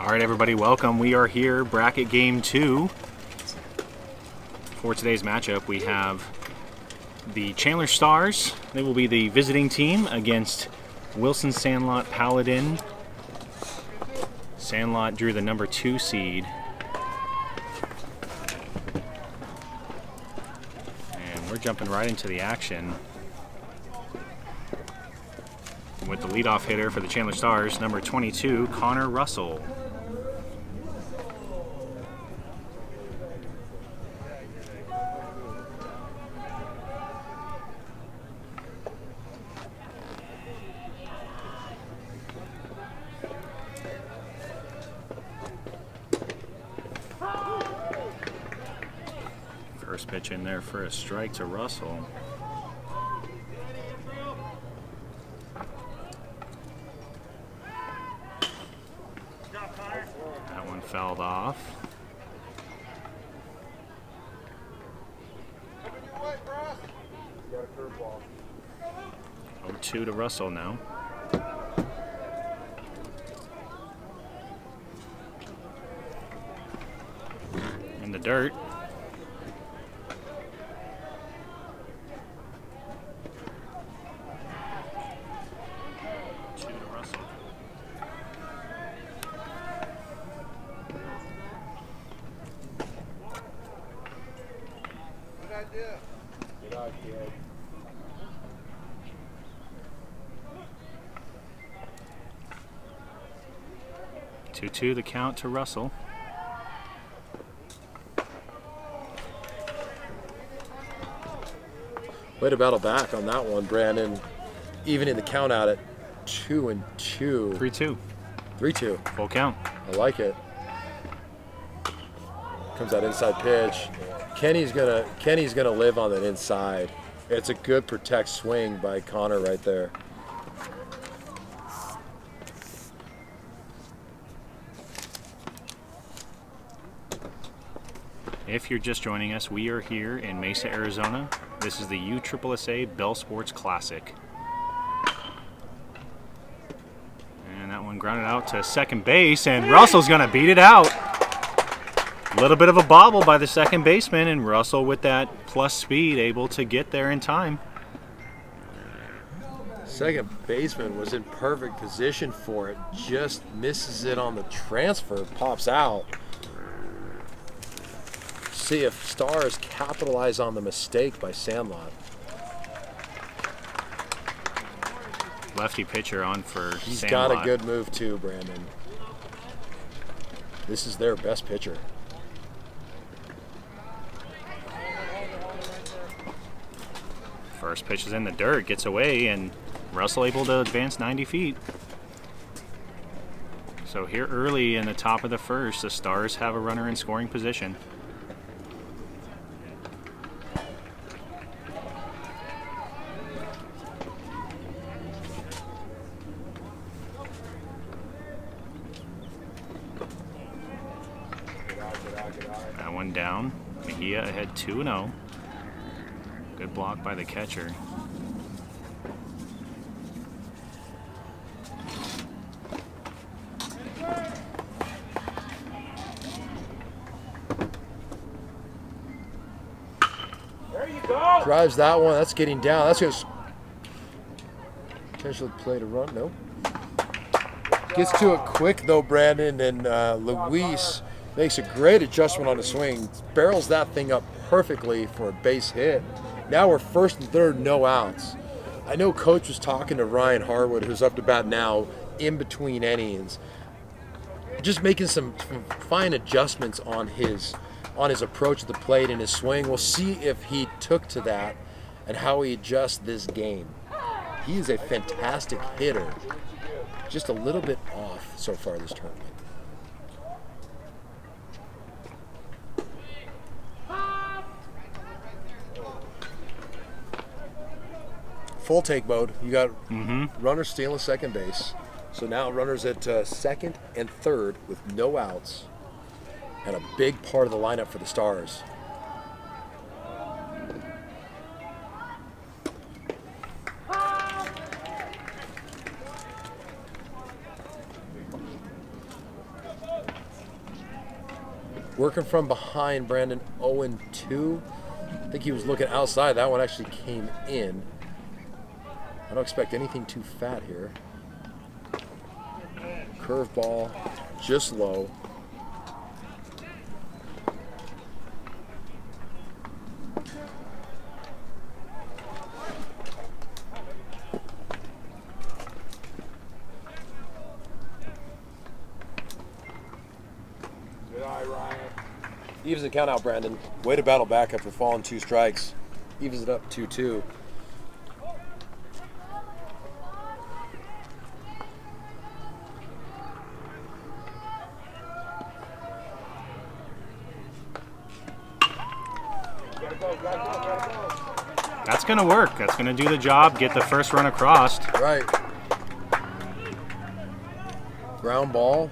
All right, everybody, welcome. We are here, bracket game 2. For today's matchup, we have the Chandler Stars. They will be the visiting team against Wilson Sandlot Paladin. Sandlot drew the number 2 seed. And we're jumping right into the action with the leadoff hitter for the Chandler Stars, number 22, Connor Russell. First pitch in there for a strike to Russell. That one fouled off. 0-2 to Russell now. In the dirt. Good idea. 2-2 the count to Russell. Way to battle back on that one, Brandon. Even in the count out at 2-2. 3-2. 3-2. Full count. I like it. Comes that inside pitch. Kenny's gonna live on that inside. It's a good protect swing by Connor right there. If you're just joining us, we are here in Mesa, Arizona. This is the USSSA Bell Sports Classic. And that one grounded out to second base, and Russell's gonna beat it out. A little bit of a bobble by the second baseman, and Russell with that plus speed able to get there in time. Second baseman was in perfect position for it, just misses it on the transfer, pops out. See if Stars capitalize on the mistake by Sandlot. Lefty pitcher on for He's Sandlot. got a good move too, Brandon. This is their best pitcher. First pitch is in the dirt, gets away, and Russell able to advance 90 feet. So here early in the top of the first, the Stars have a runner in scoring position. That one down. Mejia ahead 2-0. Good block by the catcher. There you go. Drives that one. That's getting down. That's just potentially play to run. Nope. Gets to it quick though, Brandon, and Luis makes a great adjustment on the swing. Barrels that thing up perfectly for a base hit. Now we're first and third, no outs. I know Coach was talking to Ryan Harwood, who's up to bat now, in between innings, just making some fine adjustments on his approach to the plate and his swing. We'll see if he took to that and how he adjusts this game. He is a fantastic hitter, just a little bit off so far this tournament. Full take mode. You got runners stealing second base. So now runners at second and third with no outs. And a big part of the lineup for the Stars. Working from behind, Brandon 0-2. I think he was looking outside. That one actually came in. I don't expect anything too fat here. Curveball, just low. Evens the count out, Brandon. Way to battle back after falling 2 strikes. Evens it up 2-2. That's going to work. That's going to do the job. Get the first run across. Right. Ground ball.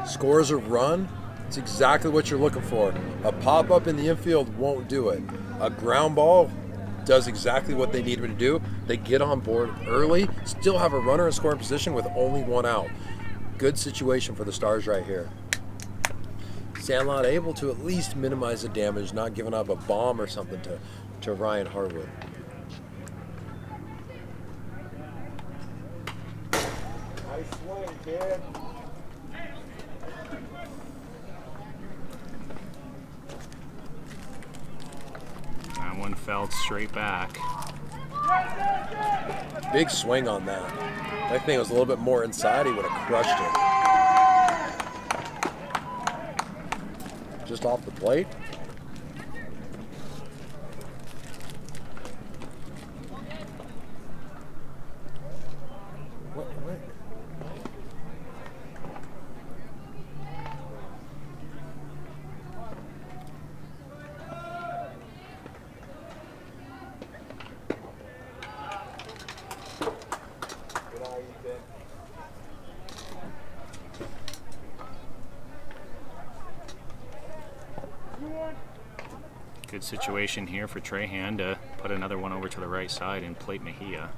Scores a run. It's exactly what you're looking for. A pop-up in the infield won't do it. A ground ball does exactly what they need him to do. They get on board early, still have a runner in scoring position with only 1 out. Good situation for the Stars right here. Sandlot able to at least minimize the damage, not giving up a bomb or something to Ryan Harwood. Nice swing, kid. That one fell straight back. Big swing on that. I think it was a little bit more inside, he would have crushed it. Just off the plate. What? Good situation here for Trahan to put another one over to the right side and plate Mejia.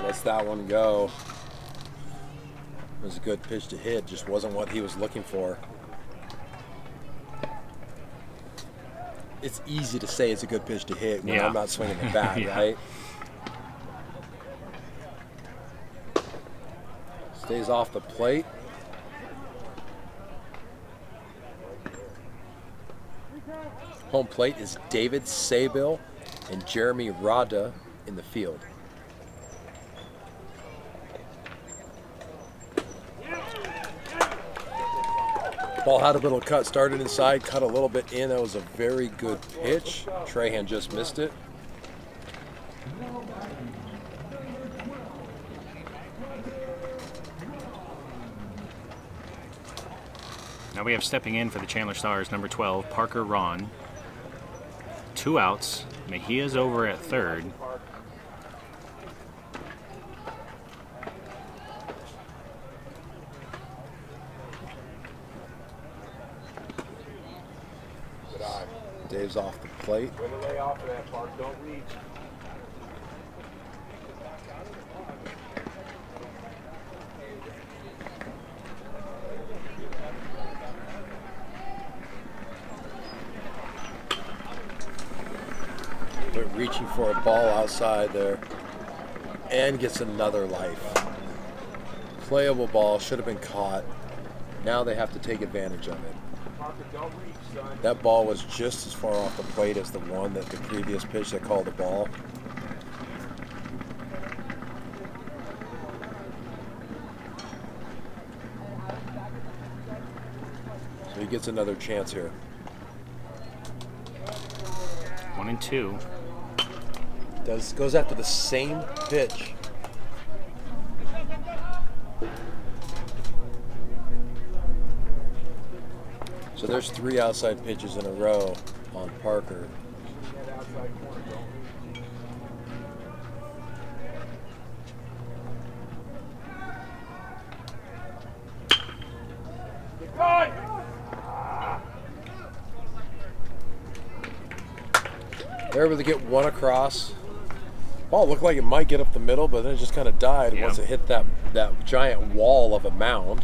Lets that one go. It was a good pitch to hit, just wasn't what he was looking for. It's easy to say it's a good pitch to hit when I'm not swinging the bat, Yeah. right? Stays off the plate. Home plate is David Sabil and Jeremy Rada in the field. Ball had a little cut, started inside, cut a little bit in. That was a very good pitch. Trahan just missed it. Now we have stepping in for the Chandler Stars, number 12, Parker Ron. 2 outs. Mejia's over at third. Dave's off the plate. Way to lay off of that, Park. Don't reach. They're reaching for a ball outside there. And gets another life. Playable ball, should have been caught. Now they have to take advantage of it. Parker, don't reach, son. That ball was just as far off the plate as the one that the previous pitch that called the ball. So he gets another chance here. 1-2. Goes after the same pitch. So there's 3 outside pitches in a row on Parker. That outside corner, don't reach. Get going! They're able to get one across. Ball looked like it might get up the middle, but then it just kind of died Yeah. once it hit that giant wall of a mound.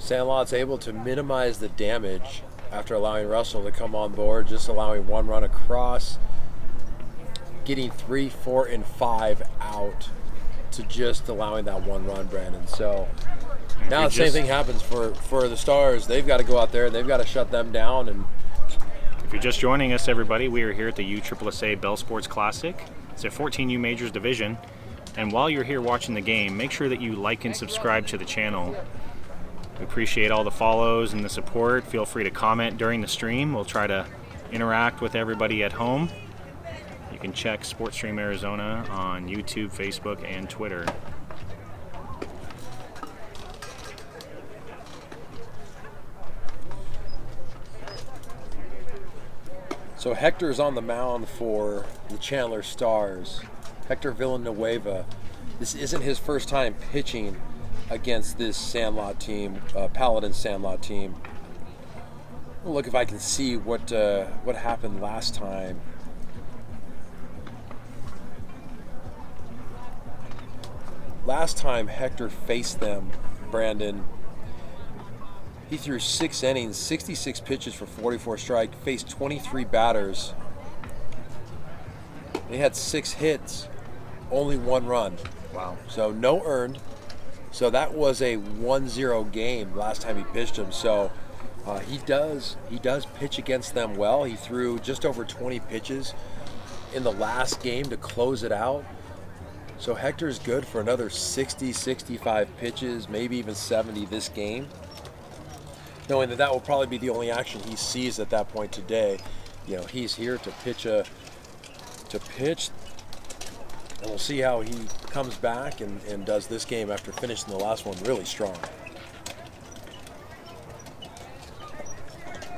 Sandlot's able to minimize the damage after allowing Russell to come on board, just allowing 1 run across, getting 3, 4, and 5 out to just allowing that 1 run, Brandon. So now the same thing happens for the Stars. They've got to go out there, they've got to shut them down. And if you're just joining us, everybody, we are here at the USSSA Bell Sports Classic. It's a 14U Majors division. And while you're here watching the game, make sure that you like and subscribe to the channel. We appreciate all the follows and the support. Feel free to comment during the stream. We'll try to interact with everybody at home. You can check SportsStream Arizona on YouTube, Facebook, and Twitter. so Hector's on the mound for the Chandler Stars. Hector Villanueva. This isn't his first time pitching against this Sandlot team, Paladin Sandlot team. I'll look if I can see what happened last time. Last time Hector faced them, Brandon, he threw 6 innings, 66 pitches for 44 strike, faced 23 batters. He had 6 hits, only 1 run. Wow. So no earned. So that was a 1-0 game last time he pitched him. So he does pitch against them well. He threw just over 20 pitches in the last game to close it out. So Hector's good for another 60, 65 pitches, maybe even 70 this game. Knowing that will probably be the only action he sees at that point today. You know, he's here to pitch and we'll see how he comes back and does this game after finishing the last one really strong.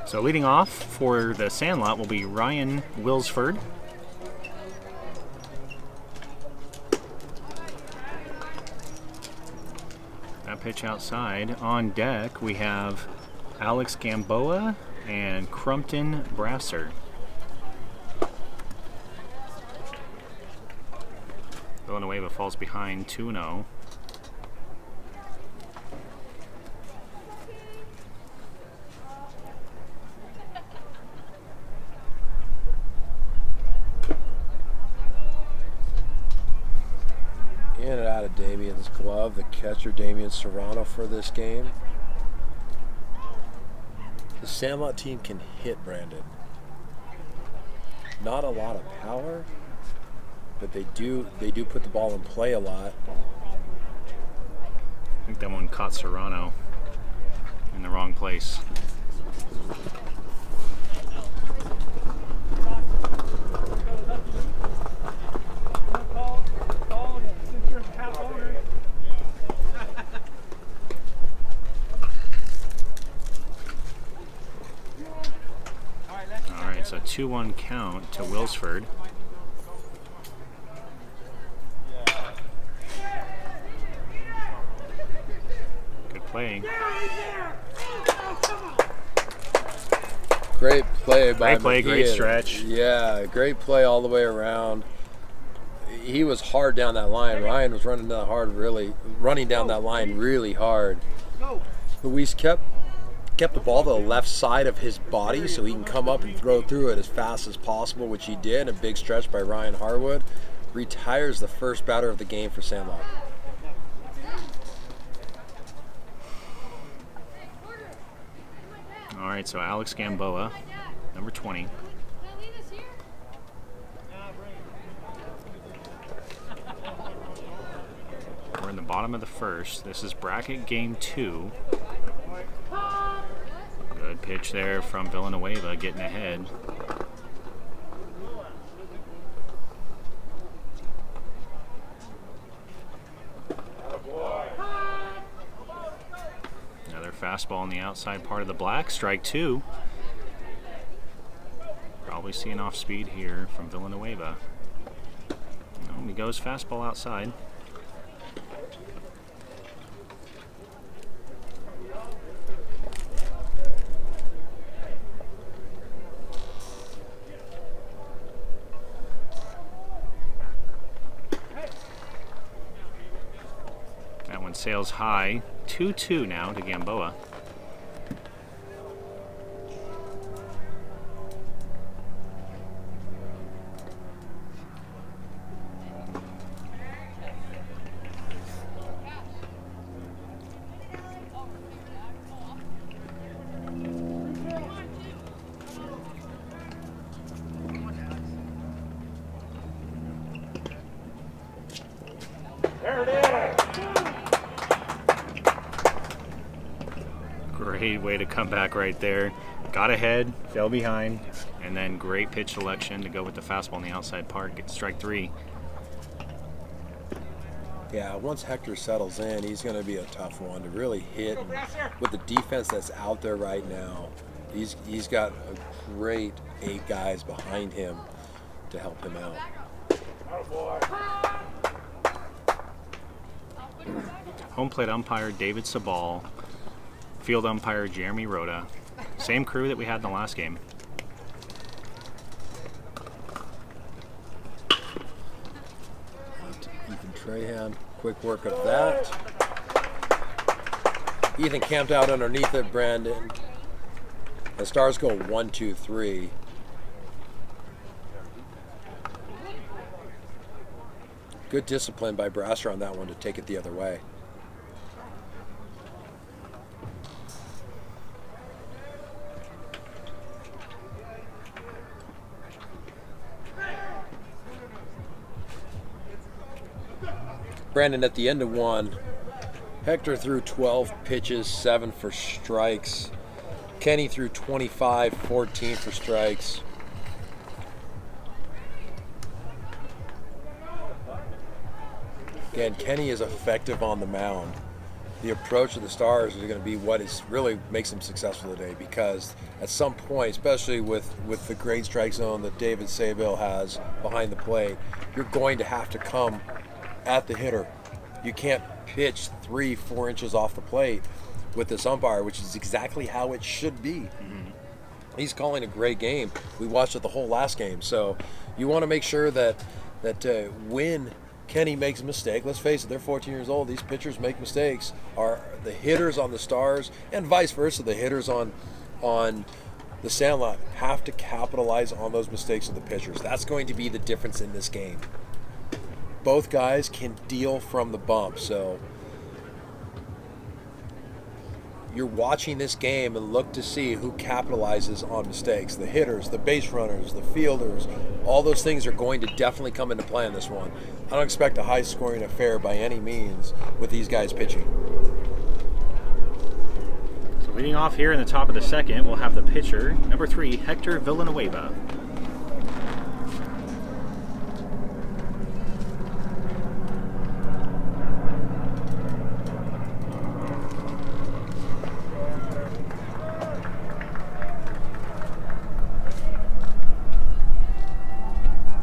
So leading off for the Sandlot will be Ryan Wilsford. That pitch outside. On deck we have Alex Gamboa and Crumpton Brasser. Villanueva falls behind 2-0. In and out of Damian's glove, the catcher Damian Serrano for this game. The Sandlot team can hit, Brandon. Not a lot of power, but they do put the ball in play a lot. I think that one caught Serrano in the wrong place. All right, so 2-1 count to Wilsford. Playing. Great play by Great Mejia. stretch. Yeah, great play all the way around. He was hard down that line. Ryan was running down that line really hard. Luis kept the ball to the left side of his body so he can come up and throw through it as fast as possible, which he did. A big stretch by Ryan Harwood. Retires the first batter of the game for Sandlot. All right, so Alex Gamboa, number 20. We're in the bottom of the first. This is bracket game 2. Good pitch there from Villanueva, getting ahead. Another fastball on the outside part of the black. Strike 2. Probably seeing off speed here from Villanueva. No, he goes fastball outside. That one sails high. 2-2 now to Gamboa. There it is. Great way to come back right there. Got ahead, fell behind, and then great pitch selection to go with the fastball on the outside part. Get strike 3. Yeah, once Hector settles in, he's going to be a tough one to really hit. And with the defense that's out there right now, he's got a great 8 guys behind him to help him out. Home plate umpire David Sabal, field umpire Jeremy Rhoda. Same crew that we had in the last game. Ethan Trahan, quick work of that. Ethan camped out underneath it, Brandon. The Stars go 1, 2, 3. Good discipline by Brasser on that one to take it the other way. Brandon, at the end of 1, Hector threw 12 pitches, 7 for strikes. Kenny threw 25, 14 for strikes. Again, Kenny is effective on the mound. The approach of the Stars is going to be what is really makes them successful today, because at some point, especially with the great strike zone that David Sayville has behind the plate, you're going to have to come at the hitter. You can't pitch 3-4 inches off the plate with this umpire, which is exactly how it should be. Mm-hmm. He's calling a great game. We watched it the whole last game, so you want to make sure that when Kenny makes a mistake, let's face it, they're 14 years old. These pitchers make mistakes. Are the hitters on the Stars, and vice versa, the hitters on the Sandlot have to capitalize on those mistakes of the pitchers. That's going to be the difference in this game. Both guys can deal from the bump, so you're watching this game and look to see who capitalizes on mistakes. The hitters, the base runners, the fielders, all those things are going to definitely come into play in this one. I don't expect a high-scoring affair by any means with these guys pitching. So leading off here in the top of the second, we'll have the pitcher, number 3, Hector Villanueva.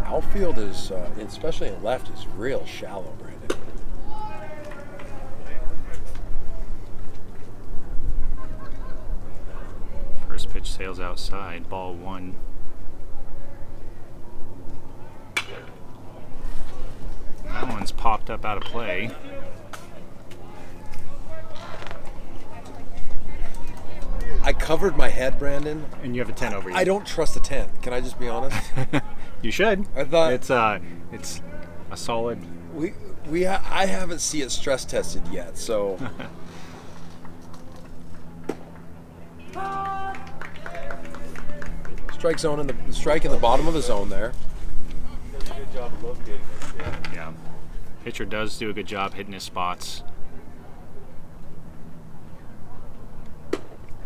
Outfield is, especially in left, is real shallow, Brandon. First pitch sails outside, ball 1. That one's popped up out of play. I covered my head, Brandon. And you have a 10 over you. I don't trust the 10. Can I just be honest? You should. I thought it's a solid. I haven't seen it stress tested yet, so. Strike in the bottom of the zone there. Does a good job of locating it. Yeah. Pitcher does do a good job hitting his spots.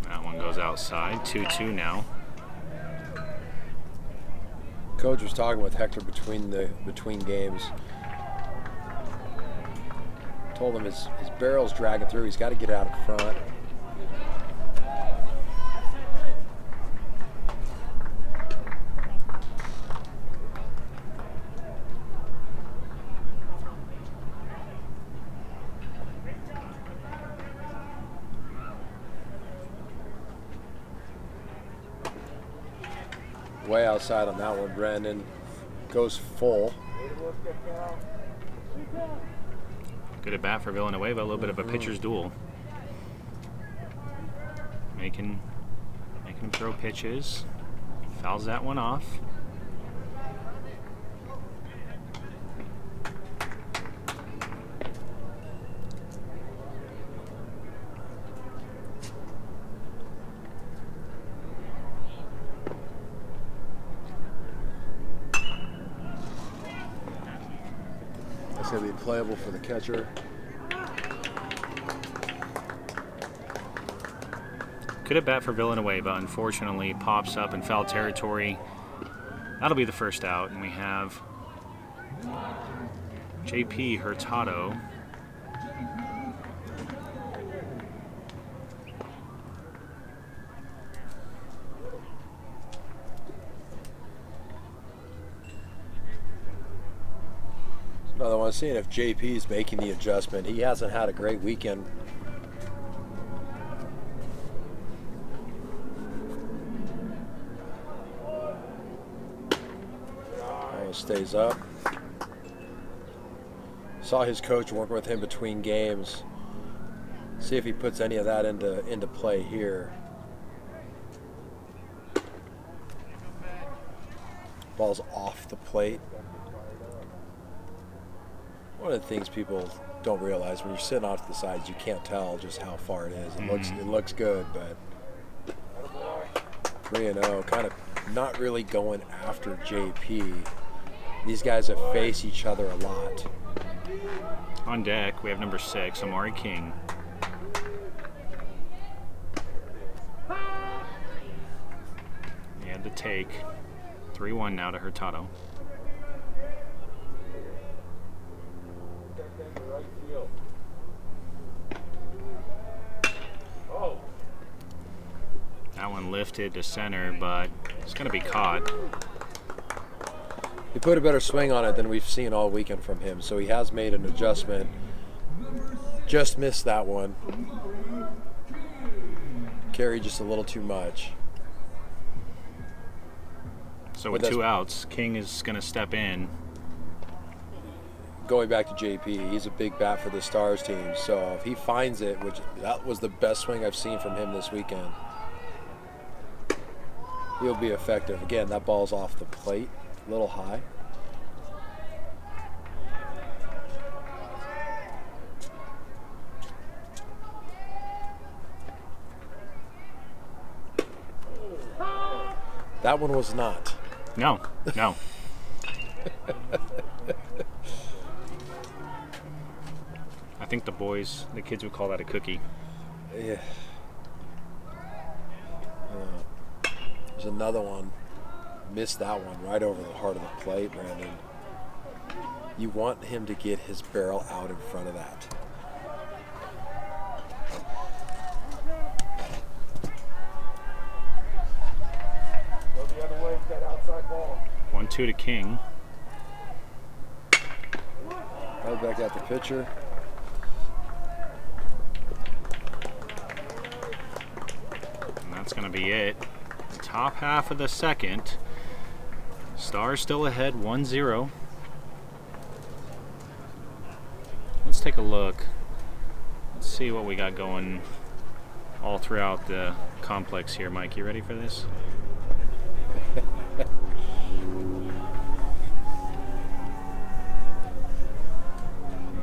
That one goes outside. 2-2 now. Coach was talking with Hector between games. Told him his barrel's dragging through. He's got to get out in front. Way outside on that one, Brandon. Goes full. Good at bat for Villanueva. A little bit of a pitcher's duel. Making him throw pitches. Fouls that one off. going to be playable for the catcher. Could have bat for Villanueva, unfortunately pops up in foul territory. That'll be the first out, and we have JP Hurtado. Another one, seeing if JP is making the adjustment. He hasn't had a great weekend. Stays up. Saw his coach working with him between games. See if he puts any of that into play here. Ball's off the plate. One of the things people don't realize when you're sitting off to the sides, you can't tell just how far it is. It looks good, but 3-0, kind of not really going after JP. These guys have faced each other a lot. On deck, we have number 6, Amari King. He had the take. 3-1 now to Hurtado. That one lifted to center, but it's going to be caught. He put a better swing on it than we've seen all weekend from him, so he has made an adjustment. Just missed that one. Carried just a little too much. So with 2 outs, King is going to step in. Going back to JP, he's a big bat for the Stars team, so if he finds it, which that was the best swing I've seen from him this weekend, he'll be effective. Again, that ball's off the plate. A little high. That one was not. No. I think the kids would call that a cookie. Yeah. There's another one. Missed that one right over the heart of the plate, Brandon. You want him to get his barrel out in front of that. Go the other way, that outside ball. 1-2 to King. Right back at the pitcher. And that's going to be it. Top half of the second. Stars still ahead 1-0. Let's take a look. Let's see what we got going all throughout the complex here. Mike, you ready for this?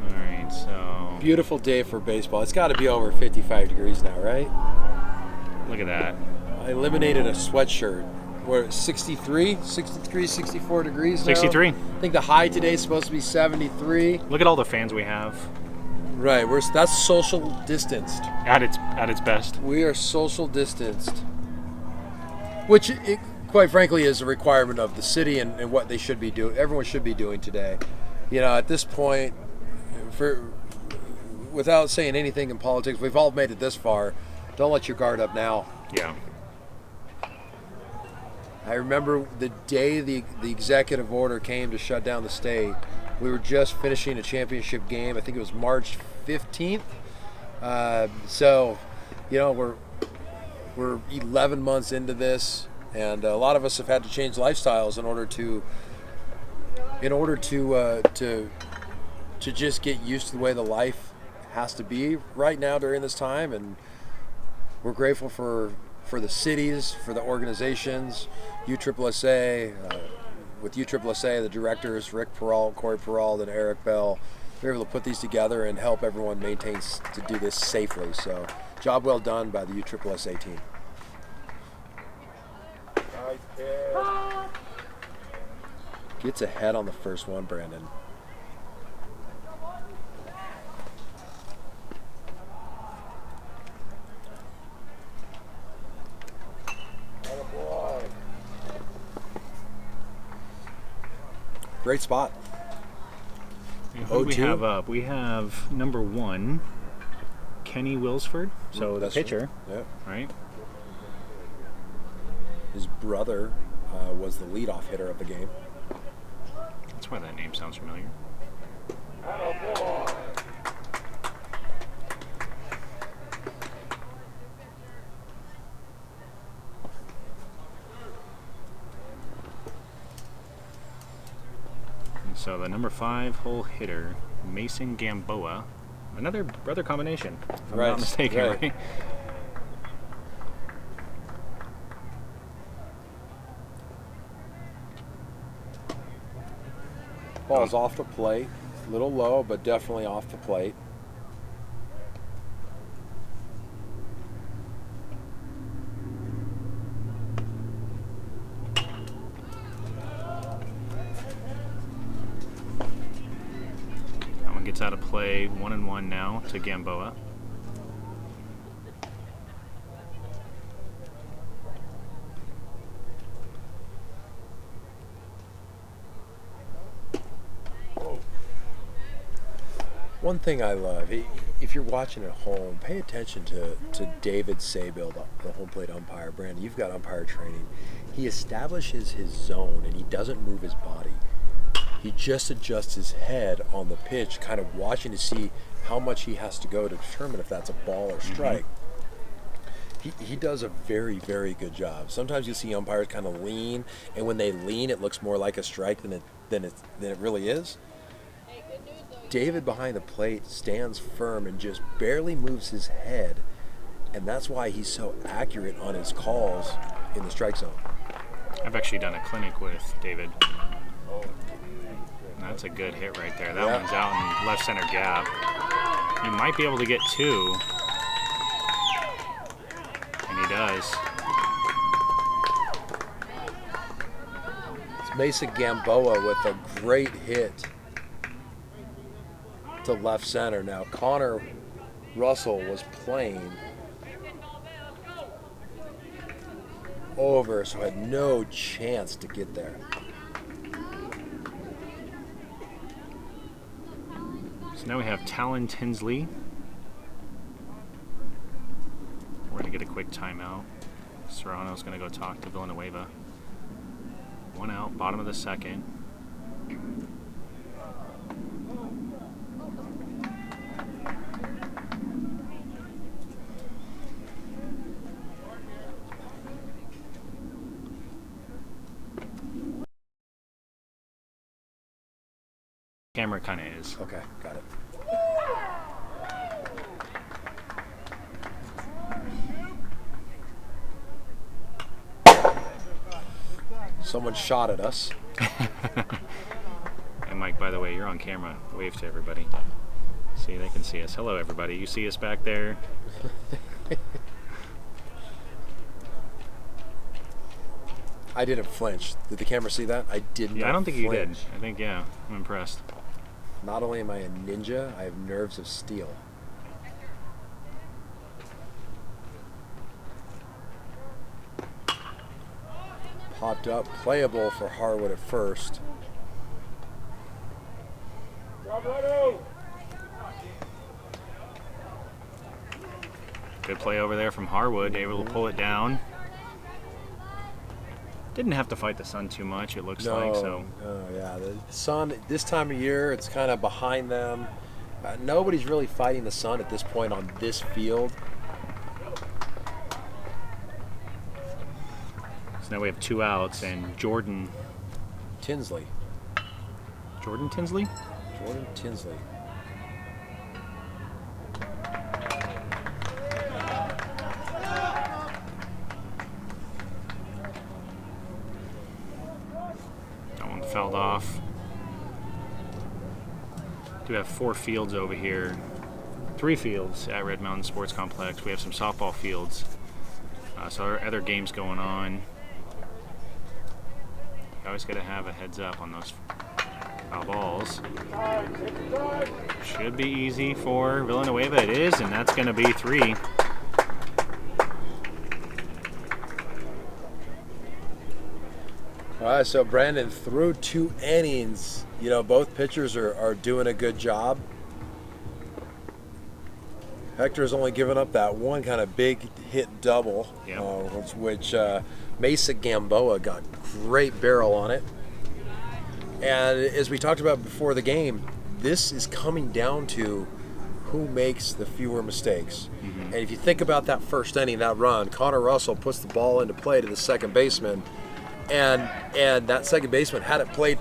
Alright, so Beautiful day for baseball. It's got to be over 55 degrees now, right? look at that. I eliminated a sweatshirt. We're 63, 64 degrees now. 63. I think the high today is supposed to be 73. Look at all the fans we have. Right, that's social distanced. At its best. We are social distanced, which quite frankly is a requirement of the city and what they should be doing. Everyone should be doing today. You know, at this point, without saying anything in politics, we've all made it this far. Don't let your guard up now. Yeah. I remember the day the executive order came to shut down the state. We were just finishing a championship game. I think it was March 15th. So, you know, we're 11 months into this, and a lot of us have had to change lifestyles in order to just get used to the way the life has to be right now during this time. And we're grateful for the cities, for the organizations, USSSA, with USSSA, the directors, Rick Peralt, Corey Peralt, and Eric Bell, they're able to put these together and help everyone maintain to do this safely. So, job well done by the USSSA team. Nice pitch. Gets ahead on the first one, Brandon. Great spot. And who do we 0-2? have up? We have number 1, Kenny Wilsford. So the That's pitcher, right. Yeah. right? His brother was the leadoff hitter of the game. That's why that name sounds familiar. And so the number 5 hole hitter, Mason Gamboa, another brother combination, if I'm not mistaken, right? Ball's off the plate. A little low, but definitely off the plate. That one gets out of play, 1-1 now to Gamboa. One thing I love, if you're watching at home, pay attention to David Sabil, the home plate umpire. Brandon, you've got umpire training. He establishes his zone and he doesn't move his body. He just adjusts his head on the pitch, kind of watching to see how much he has to go to determine if that's a ball or strike. He does a very, very good job. Sometimes you see umpires kind of lean, and when they lean, it looks more like a strike than it really is. David behind the plate stands firm and just barely moves his head, and that's why he's so accurate on his calls in the strike zone. I've actually done a clinic with David. That's a good hit right there. That one's out in left center gap. He might be able to get 2. And he does. It's Mason Gamboa with a great hit to left center. Now Connor Russell was playing over, so had no chance to get there. So now we have Talon Tinsley. We're going to get a quick timeout. Serrano's going to go talk to Villanueva. 1 out, bottom of the second. Camera kind of is. Okay, got it. Someone shot at us. And Mike, by the way, you're on camera. Wave to everybody. See, they can see us. Hello, everybody. You see us back there? I didn't flinch. Did the camera see that? I did not. Yeah, I don't think flinch. you did. I think, yeah, I'm impressed. Not only am I a ninja, I have nerves of steel. Popped up, playable for Harwood at first. Good play over there from Harwood, able to pull it down. Didn't have to fight the sun too much, it looks like. So. Yeah. The sun, this time of year, it's kind of behind them. Nobody's really fighting the sun at this point on this field. So now we have 2 outs, and Jordan Tinsley. Jordan Tinsley? Jordan Tinsley. That one fouled off. Do have 4 fields over here. 3 fields at Red Mountain Sports Complex. We have some softball fields. So there are other games going on. You always got to have a heads up on those foul balls. Should be easy for Villanueva. It is, and that's going to be 3. All right, so Brandon, through 2 innings, you know, both pitchers are doing a good job. Hector's only given up that one kind of big hit double, Yep. which Mesa Gamboa got great barrel on it. And as we talked about before the game, this is coming down to who makes the fewer mistakes. And if you think about that first inning, that run, Connor Russell puts the ball into play to the second baseman, and that second baseman had it played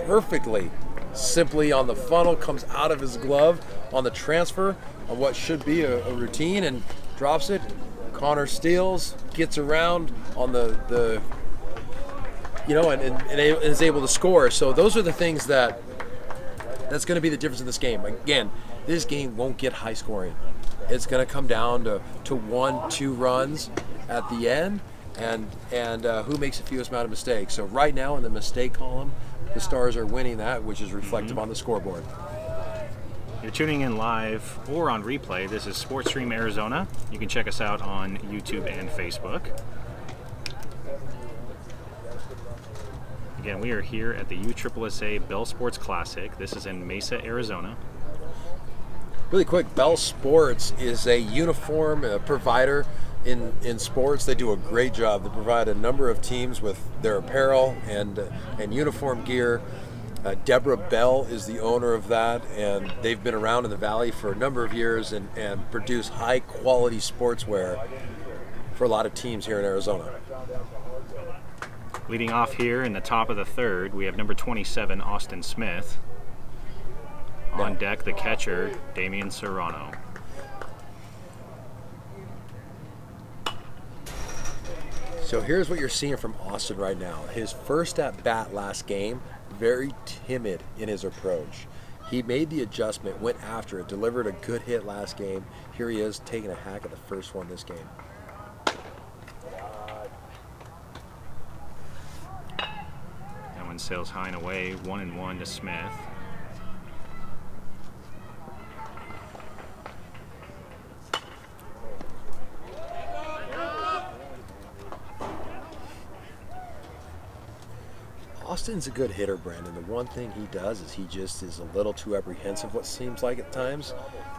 perfectly, simply on the funnel, comes out of his glove on the transfer on what should be a routine and drops it. Connor steals, gets around on the you know, and is able to score. So those are the things that's going to be the difference in this game. Again, this game won't get high scoring. It's going to come down to 1-2 runs at the end, and who makes the fewest amount of mistakes. So right now in the mistake column, the Stars are winning that, which is reflective on the scoreboard. You're tuning in live or on replay. This is Sports Stream Arizona. You can check us out on YouTube and Facebook. Again, we are here at the USSSA Bell Sports Classic. This is in Mesa, Arizona. Really quick, Bell Sports is a uniform provider in sports. They do a great job. They provide a number of teams with their apparel and uniform gear. Deborah Bell is the owner of that, and they've been around in the Valley for a number of years and produce high-quality sportswear for a lot of teams here in Arizona. Leading off here in the top of the third, we have number 27, Austin Smith. On deck, the catcher, Damian Serrano. So here's what you're seeing from Austin right now. His first at bat last game, very timid in his approach. He made the adjustment, went after it, delivered a good hit last game. Here he is taking a hack at the first one this game. That one sails high and away, 1-1 to Smith. Austin's a good hitter, Brandon. The one thing he does is he just is a little too apprehensive, what seems like at times,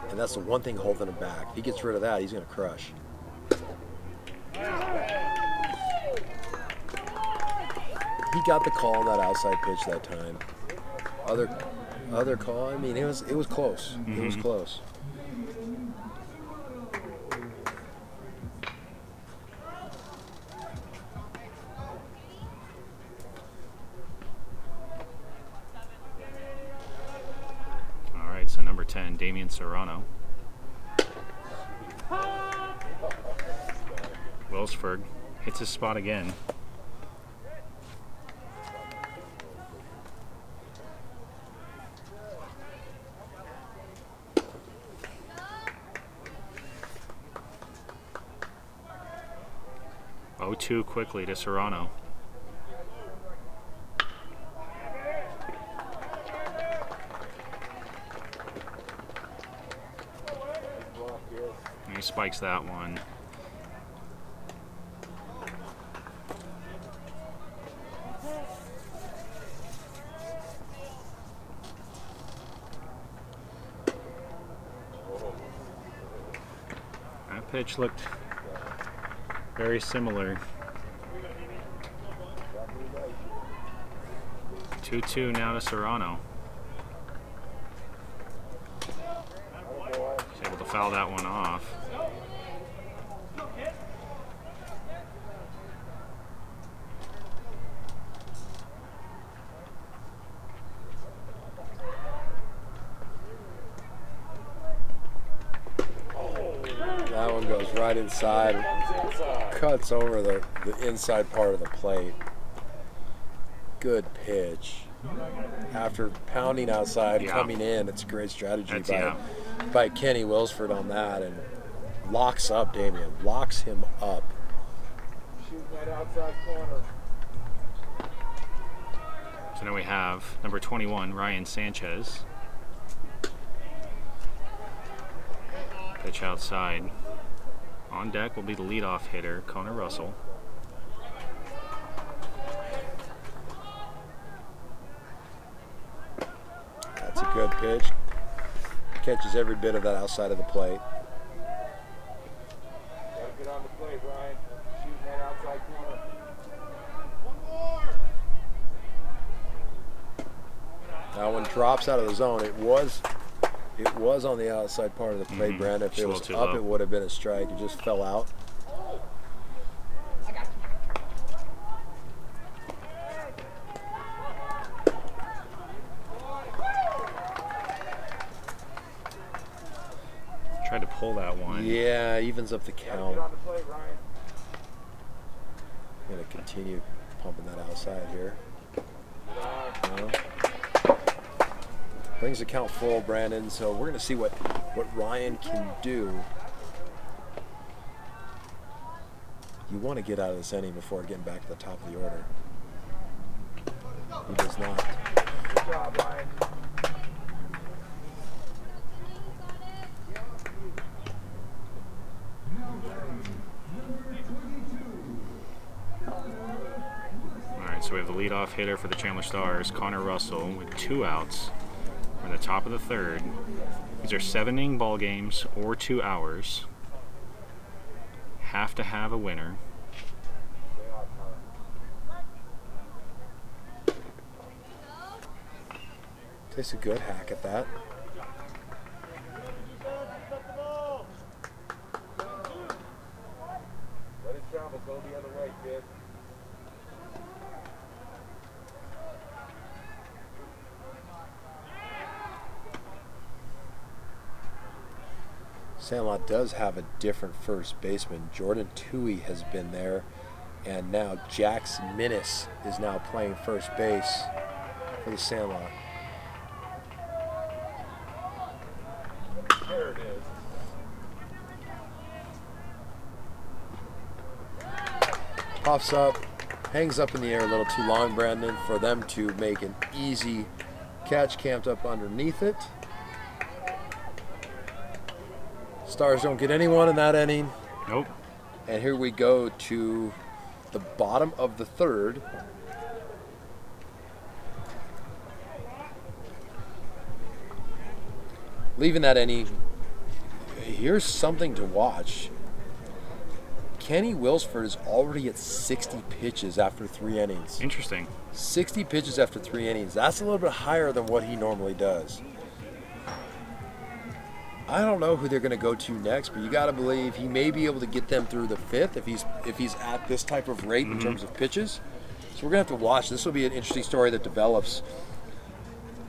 and that's the one thing holding him back. If he gets rid of that, he's going to crush. He got the call on that outside pitch that time. Other call, I mean, it was close. It was close. So number 10, Damian Serrano. Wellsford hits his spot again. Oh-2 quickly to Serrano. He spikes that one. That pitch looked very similar. 2-2 now to Serrano. He's able to foul that one off. That one goes right inside, cuts over the inside part of the plate. Good pitch. After pounding outside, coming in, it's a great strategy by Kenny Wilsford on that, and locks up Damian, locks him up. Shooting that outside corner. So now we have number 21, Ryan Sanchez. Pitch outside. On deck will be the leadoff hitter, Connor Russell. good pitch. Catches every bit of that outside of the plate. Gotta get on the plate, Ryan. Shooting that outside corner. That one drops out of the zone. It was on the outside part of the plate, Brandon. If it was up, it would have been a strike. It just fell out. Tried to pull that one. Yeah, evens up the count. Get on the plate, Ryan. I'm going to continue pumping that outside here. Brings the count full, Brandon. So we're going to see what Ryan can do. You want to get out of this inning before getting back to the top of the order. He does not. Good job, Ryan. So we have the leadoff hitter for the Chandler Stars, Connor Russell, with 2 outs. We're in the top of the third. These are 7-inning ball games or 2 hours. Have to have a winner. Takes a good hack at that. Let it travel. Go the other way, kid. Sandlot does have a different first baseman. Jordan Toohey has been there, and now Jax Minnis is now playing first base for the Sandlot. There it is. Pops up, hangs up in the air a little too long, Brandon, for them to make an easy catch, camped up underneath it. Stars don't get anyone in that inning. Nope. And here we go to the bottom of the third. Leaving that inning, here's something to watch. Kenny Wilsford is already at 60 pitches after 3 innings. Interesting. 60 pitches after 3 innings. That's a little bit higher than what he normally does. I don't know who they're going to go to next, but you got to believe he may be able to get them through the 5th if he's at this type of rate in terms of pitches. So we're going to have to watch. This will be an interesting story that develops.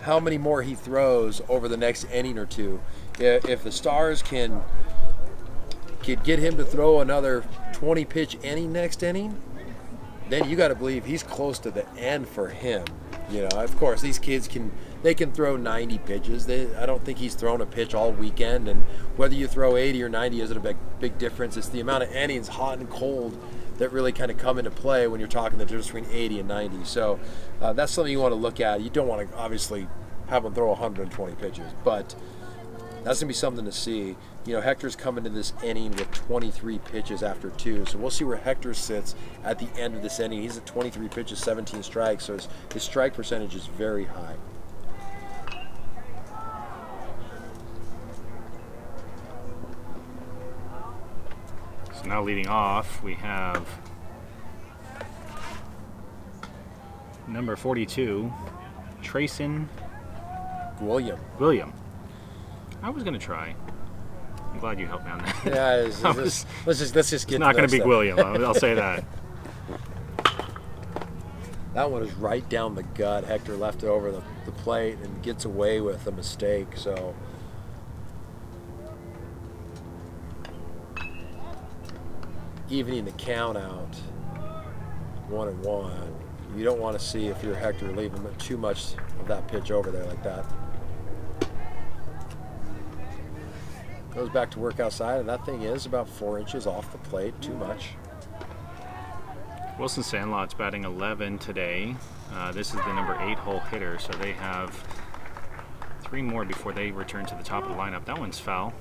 How many more he throws over the next inning or two. If the Stars can get him to throw another 20-pitch inning next inning, then you got to believe he's close to the end for him. You know, of course, these kids can throw 90 pitches. I don't think he's thrown a pitch all weekend, and whether you throw 80 or 90 isn't a big difference. It's the amount of innings, hot and cold, that really kind of come into play when you're talking the difference between 80 and 90. So that's something you want to look at. You don't want to obviously have him throw 120 pitches, but that's going to be something to see. You know, Hector's coming to this inning with 23 pitches after 2, so we'll see where Hector sits at the end of this inning. He's at 23 pitches, 17 strikes, so his strike percentage is very high. So now leading off, we have number 42, Trayson William. I was going to try. I'm glad you helped me on that. Yeah, let's just get. It's not going to be William. I'll say that. That one is right down the gut. Hector left it over the plate and gets away with a mistake. So evening the count out, 1-1. You don't want to see, if you're Hector, leave him too much of that pitch over there like that. Goes back to work outside, and that thing is about 4 inches off the plate. Too much. Wilson Sandlot's batting 11 today. This is the number 8 hole hitter, so they have 3 more before they return to the top of the lineup. That one's foul.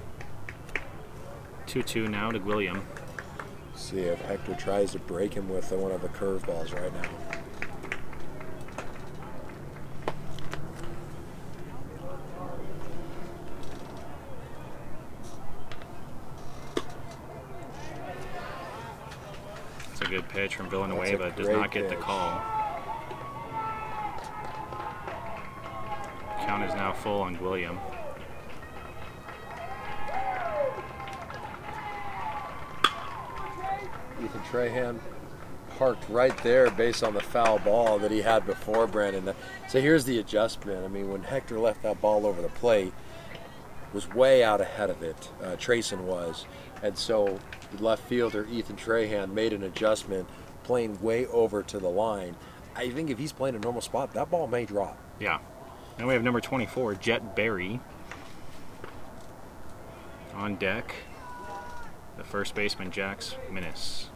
2-2 now to William. See if Hector tries to break him with one of the curveballs right now. good pitch from Villanueva. That's a Does great not get the pitch. call. Count is now full on William. Ethan Trahan parked right there based on the foul ball that he had before, Brandon. So here's the adjustment. I mean, when Hector left that ball over the plate, was way out ahead of it. Trayson was. And so the left fielder, Ethan Trahan, made an adjustment, playing way over to the line. I think if he's playing a normal spot, that ball may drop. Yeah. Then we have number 24, Jet Berry, on deck. The first baseman, Jax Minnis.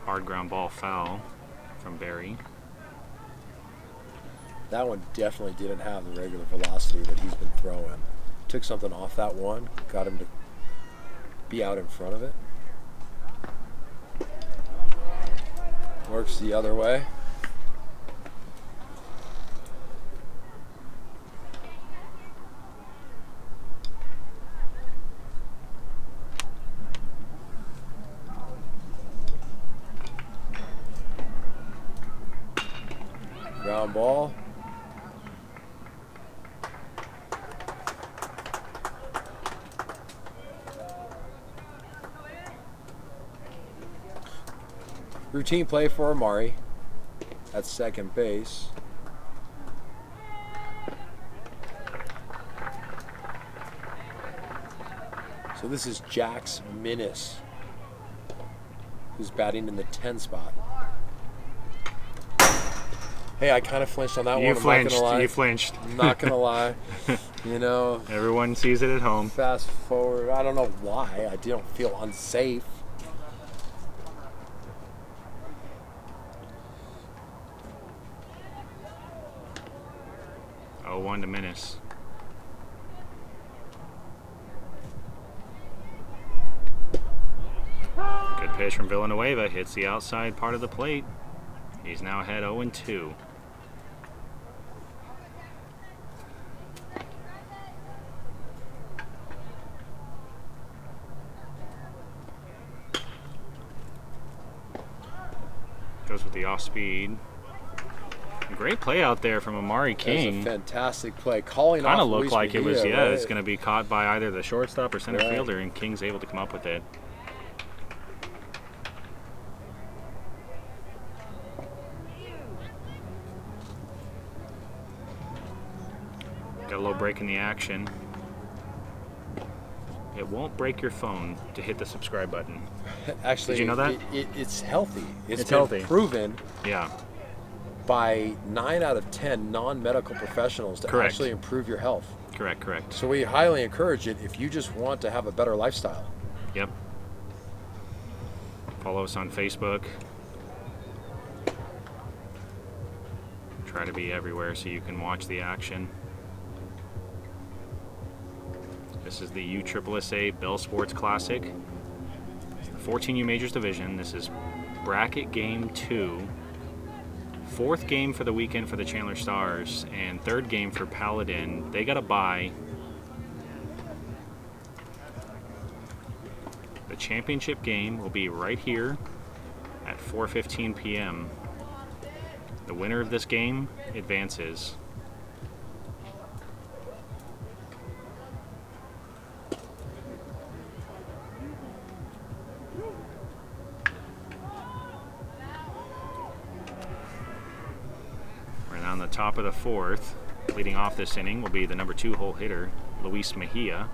Hard ground ball foul from Berry. That one definitely didn't have the regular velocity that he's been throwing. Took something off that one, got him to be out in front of it. Works the other way. Ground ball. Routine play for Amari at second base. So this is Jax Minnis, who's batting in the 10 spot. Hey, I kind of flinched on that one. You I'm flinched. not gonna lie. You flinched. I'm not gonna lie. You know, Everyone sees it at home. fast forward. I don't know why. I don't feel unsafe. Oh, 1 to Minnis. Good pitch from Villanueva. Hits the outside part of the plate. He's now ahead 0-2. Goes with the off speed. Great play out there from Amari That was King. a fantastic play. Calling Kind off of looked Luis like it was, Mejia, yeah, right? it's going to be caught by either the shortstop or center Right. fielder, and King's able to come up with it. Got a little break in the action. It won't break your phone to hit the subscribe button. Actually, Did you know that? It's healthy. It's been healthy. proven Yeah, by 9 out of 10 non-medical professionals to Correct. actually improve your health. correct. So we highly encourage it if you just want to have a better lifestyle. Yep. Follow us on Facebook. Try to be everywhere so you can watch the action. This is the USSSA Bell Sports Classic, the 14U Majors Division. This is bracket game 2. Fourth game for the weekend for the Chandler Stars, and third game for Paladin. They got a bye. The championship game will be right here at 4:15 p.m. The winner of this game advances. We're now on the top of the fourth. Leading off this inning will be the number 2 hole hitter, Luis Mejia.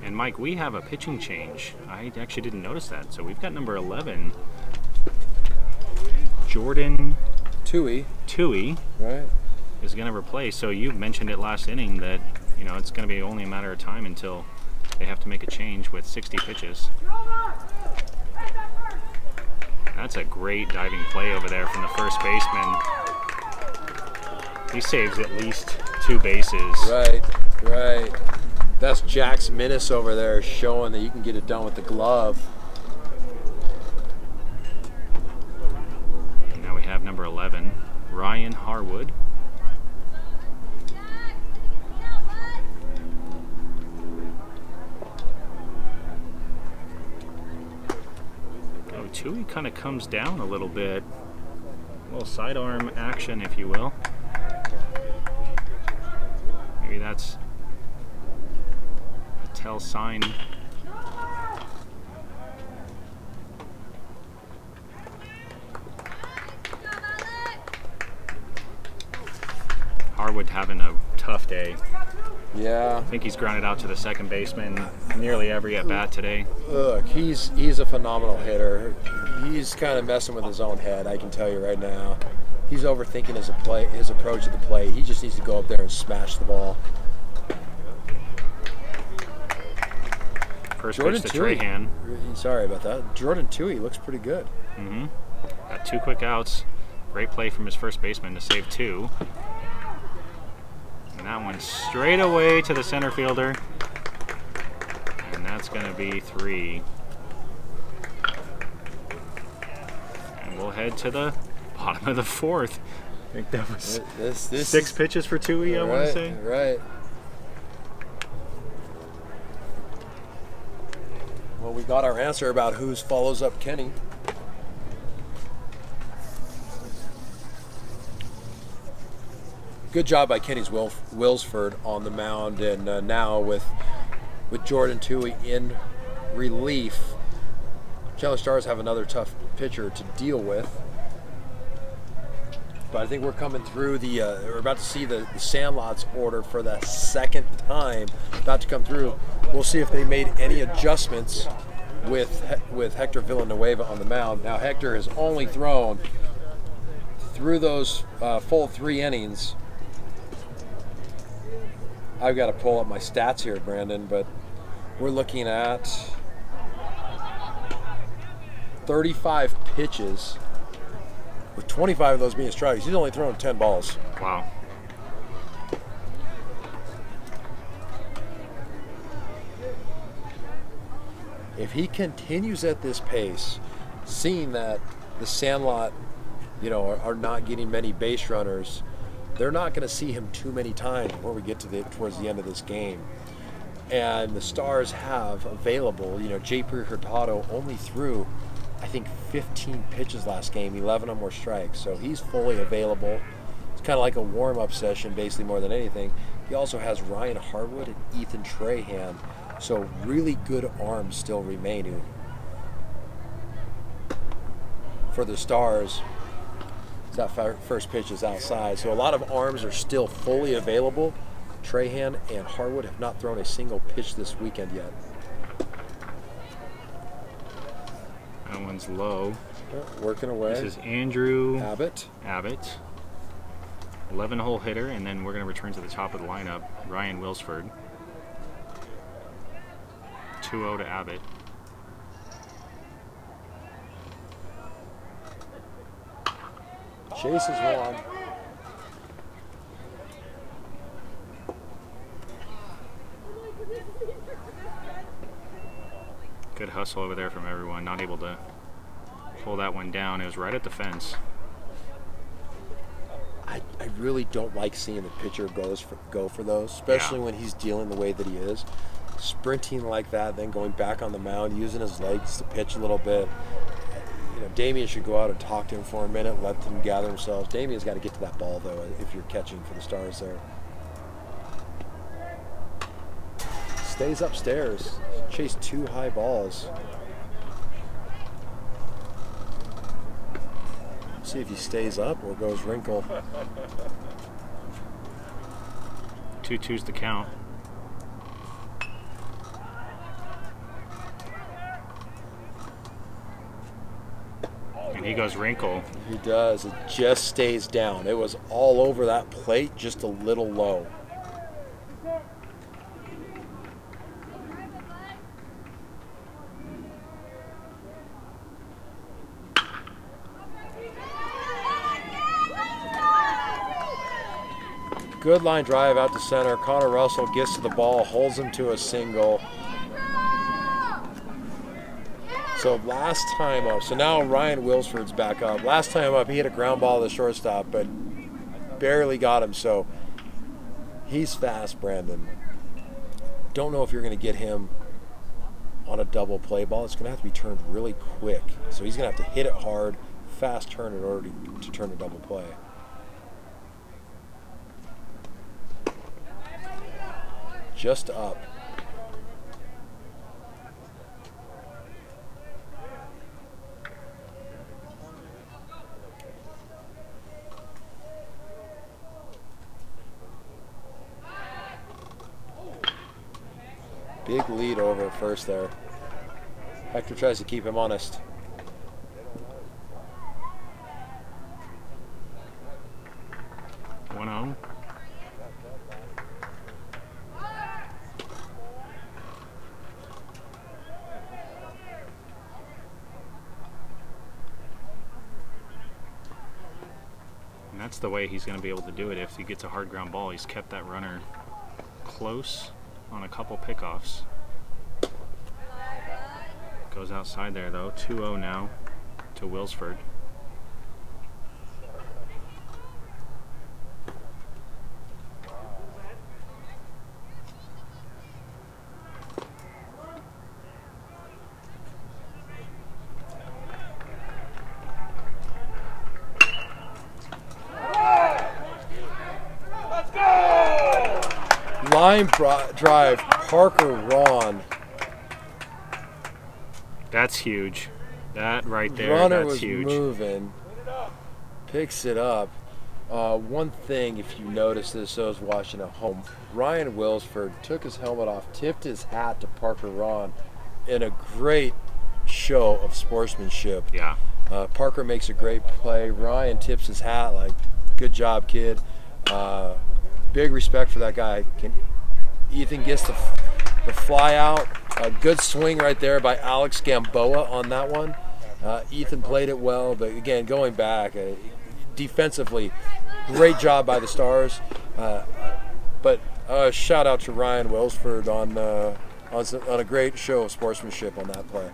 And Mike, we have a pitching change. I actually didn't notice that. So we've got number 11, Jordan Tui, Tui, right? is going to replace. So you mentioned it last inning that, you know, it's going to be only a matter of time until they have to make a change with 60 pitches. That's a great diving play over there from the first baseman. He saves at least 2 bases. Right, right. That's Jack's Minnis over there showing that you can get it done with the glove. And now we have number 11, Ryan Harwood. Oh, Tui kind of comes down a little bit. A little sidearm action, if you will. Maybe that's a tell sign. Harwood having a tough day. Yeah. I think he's grounded out to the second baseman nearly every at bat today. Look, he's a phenomenal hitter. He's kind of messing with his own head, I can tell you right now. He's overthinking his approach to the plate. He just needs to go up there and smash the ball. First Jordan pitch to Tui. Trahan. Sorry about that. Jordan Tui looks pretty good. Got 2 quick outs. Great play from his first baseman to save 2. And that one straight away to the center fielder. And that's going to be 3. And we'll head to the bottom of the 4th. I think that was This 6 pitches for Tui, I want to say. Right. Well, we got our answer about who follows up Kenny. Good job by Kenny's Wilsford on the mound, and now with Jordan Tui in relief, Chandler Stars have another tough pitcher to deal with. But I think we're coming through we're about to see the Sandlot's order for the second time about to come through. We'll see if they made any adjustments with Hector Villanueva on the mound. Now Hector has only thrown through those full 3 innings. I've got to pull up my stats here, Brandon, but we're looking at 35 pitches, with 25 of those being strikes. He's only thrown 10 balls. Wow. If he continues at this pace, seeing that the Sandlot, are not getting many base runners, they're not going to see him too many times before we get towards the end of this game. And the Stars have available, J.P. Hurtado only threw, I think, 15 pitches last game, 11 of them were strikes. So he's fully available. It's kind of like a warm-up session, basically, more than anything. He also has Ryan Harwood and Ethan Trahan. So really good arms still remaining for the Stars. That first pitch is outside. So a lot of arms are still fully available. Trahan and Harwood have not thrown a single pitch this weekend yet. That one's low. Working away. This is Andrew Abbott. 11-hole hitter, and then we're going to return to the top of the lineup. Ryan Wilsford. 2-0 to Abbott. Chase is one. Good hustle over there from everyone. Not able to pull that one down. It was right at the fence. I really don't like seeing the pitcher go for those, especially when he's dealing the way that he is. Sprinting like that, then going back on the mound, using his legs to pitch a little bit. Damian should go out and talk to him for a minute, let them gather themselves. Damian's got to get to that ball, though, if you're catching for the Stars there. Stays upstairs. Chased 2 high balls. See if he stays up or goes wrinkle. 2-2's the count. And he goes wrinkle. He does. It just stays down. It was all over that plate, just a little low. Good line drive out to center. Connor Russell gets to the ball, holds him to a single. So last time up, so now Ryan Wilsford's back up. Last time up, he hit a ground ball to the shortstop, but barely got him. So he's fast, Brandon. Don't know if you're going to get him on a double play ball. It's going to have to be turned really quick. So he's going to have to hit it hard, fast turn in order to turn a double play. Just up. Big lead over at first there. Hector tries to keep him honest. One on. And that's the way he's going to be able to do it. If he gets a hard ground ball, he's kept that runner close on a couple pickoffs. Goes outside there though. 2-0 now to Wilsford. Line drive, Parker Ron. That's huge. That right there, Runner that's was huge. moving, picks it up. One thing, if you notice this, I was watching at home. Ryan Wilsford took his helmet off, tipped his hat to Parker Ron in a great show of sportsmanship. Yeah. Parker makes a great play. Ryan tips his hat like, good job, kid. Big respect for that guy. Ethan gets the fly out. A good swing right there by Alex Gamboa on that one. Ethan played it well, but again, going back, defensively, great job by the Stars. But shout out to Ryan Wilsford on a great show of sportsmanship on that play.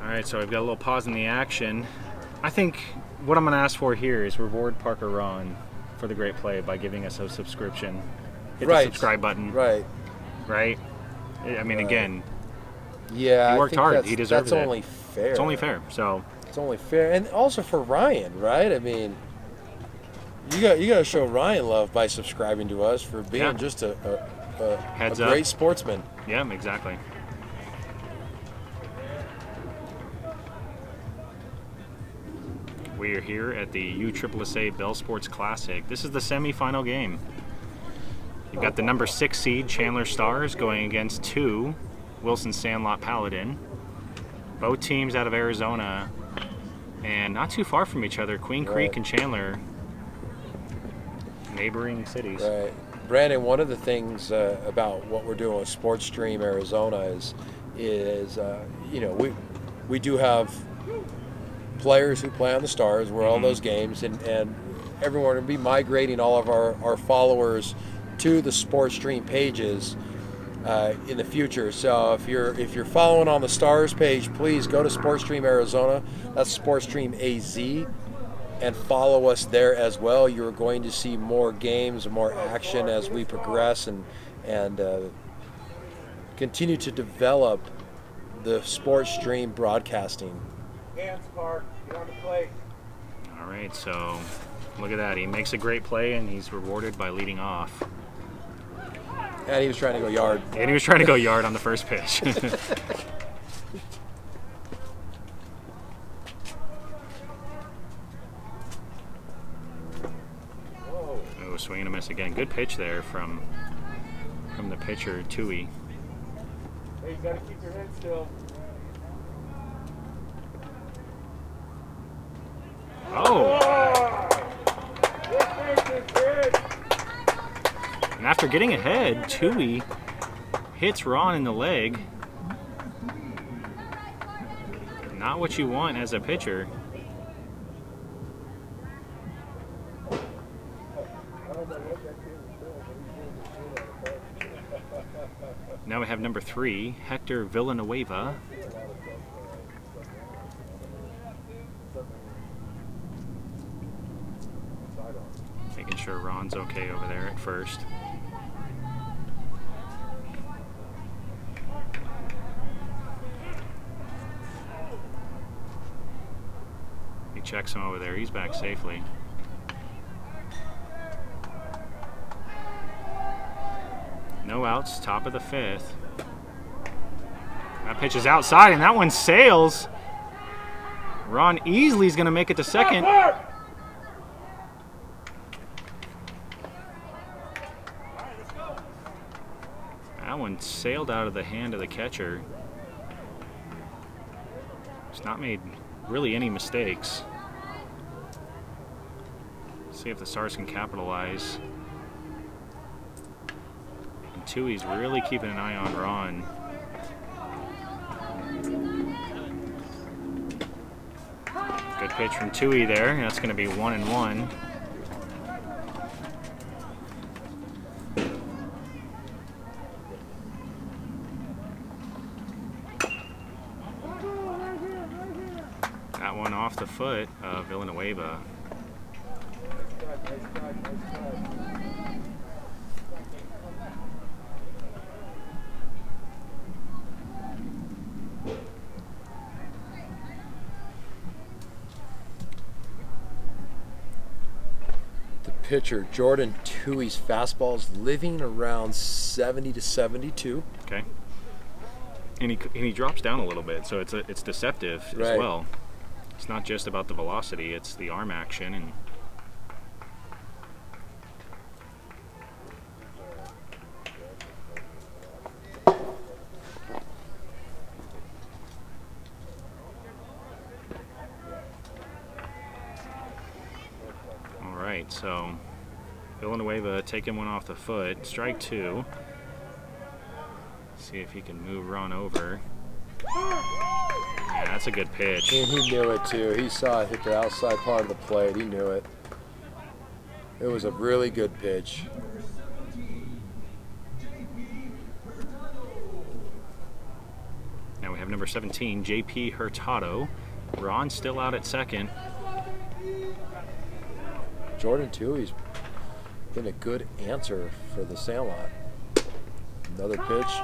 All right, so I've got a little pause in the action. I think what I'm going to ask for here is reward Parker Ron for the great play by giving us a subscription. Hit the subscribe button. Right. Right? I mean, again, yeah, he worked hard. He deserved it. That's only fair. It's only fair. So it's only fair, and also for Ryan, right? I mean, you got to show Ryan love by subscribing to us for being just a great sportsman. Yeah, exactly. We are here at the USSSA Bell Sports Classic. This is the semifinal game. You've got the number 6 seed Chandler Stars going against 2 Wilson Sandlot Paladin. Both teams out of Arizona and not too far from each other. Queen Creek and Chandler, neighboring cities. Right. Brandon, one of the things about what we're doing with Sports Stream Arizona is you know, we do have players who play on the Stars. We're all those games, and everyone will be migrating all of our followers to the Sports Stream pages in the future. So if you're following on the Stars page, please go to Sports Stream Arizona. That's Sports Stream AZ, and follow us there as well. You're going to see more games, more action as we progress and continue to develop the Sports Stream broadcasting. Hands, Park. Get on the plate. All right, so look at that. He makes a great play, and he's rewarded by leading off. And he was trying to go yard. And he was trying to go yard on the first pitch. Oh, swing and a miss again. Good pitch there from the pitcher, Tui. Hey, you gotta keep your head still. Oh! And after getting ahead, Tui hits Ron in the leg. Not what you want as a pitcher. Now we have number 3, Hector Villanueva. Making sure Ron's okay over there at first. He checks him over there. He's back safely. No outs, top of the 5th. That pitch is outside, and that one sails. Ron easily is going to make it to second. That one sailed out of the hand of the catcher. He's not made really any mistakes. See if the Stars can capitalize. And Tui's really keeping an eye on Ron. Good pitch from Tui there. That's going to be 1-1. That one off the foot of Villanueva. Pitcher Jordan Tui's fastball's living around 70 to 72. Okay. And he drops down a little bit, so it's deceptive as well. It's not just about the velocity; it's the arm action and. So Villanueva taking one off the foot. Strike 2. See if he can move Ron over. Yeah, that's a good pitch. And he knew it too. He saw it hit the outside part of the plate. He knew it. It was a really good pitch. Now we have number 17, JP Hurtado. Ron still out at second. Jordan Tui's been a good answer for the Sandlot. Another pitch.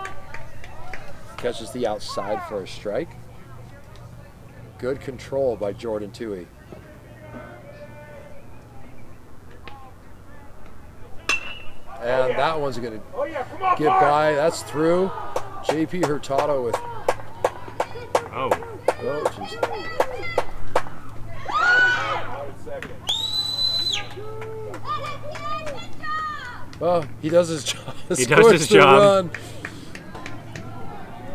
Catches the outside for a strike. Good control by Jordan Tui. And that one's going to get by. That's through. JP Hurtado with... Oh, jeez. Well, he does his job. He does his job. Run.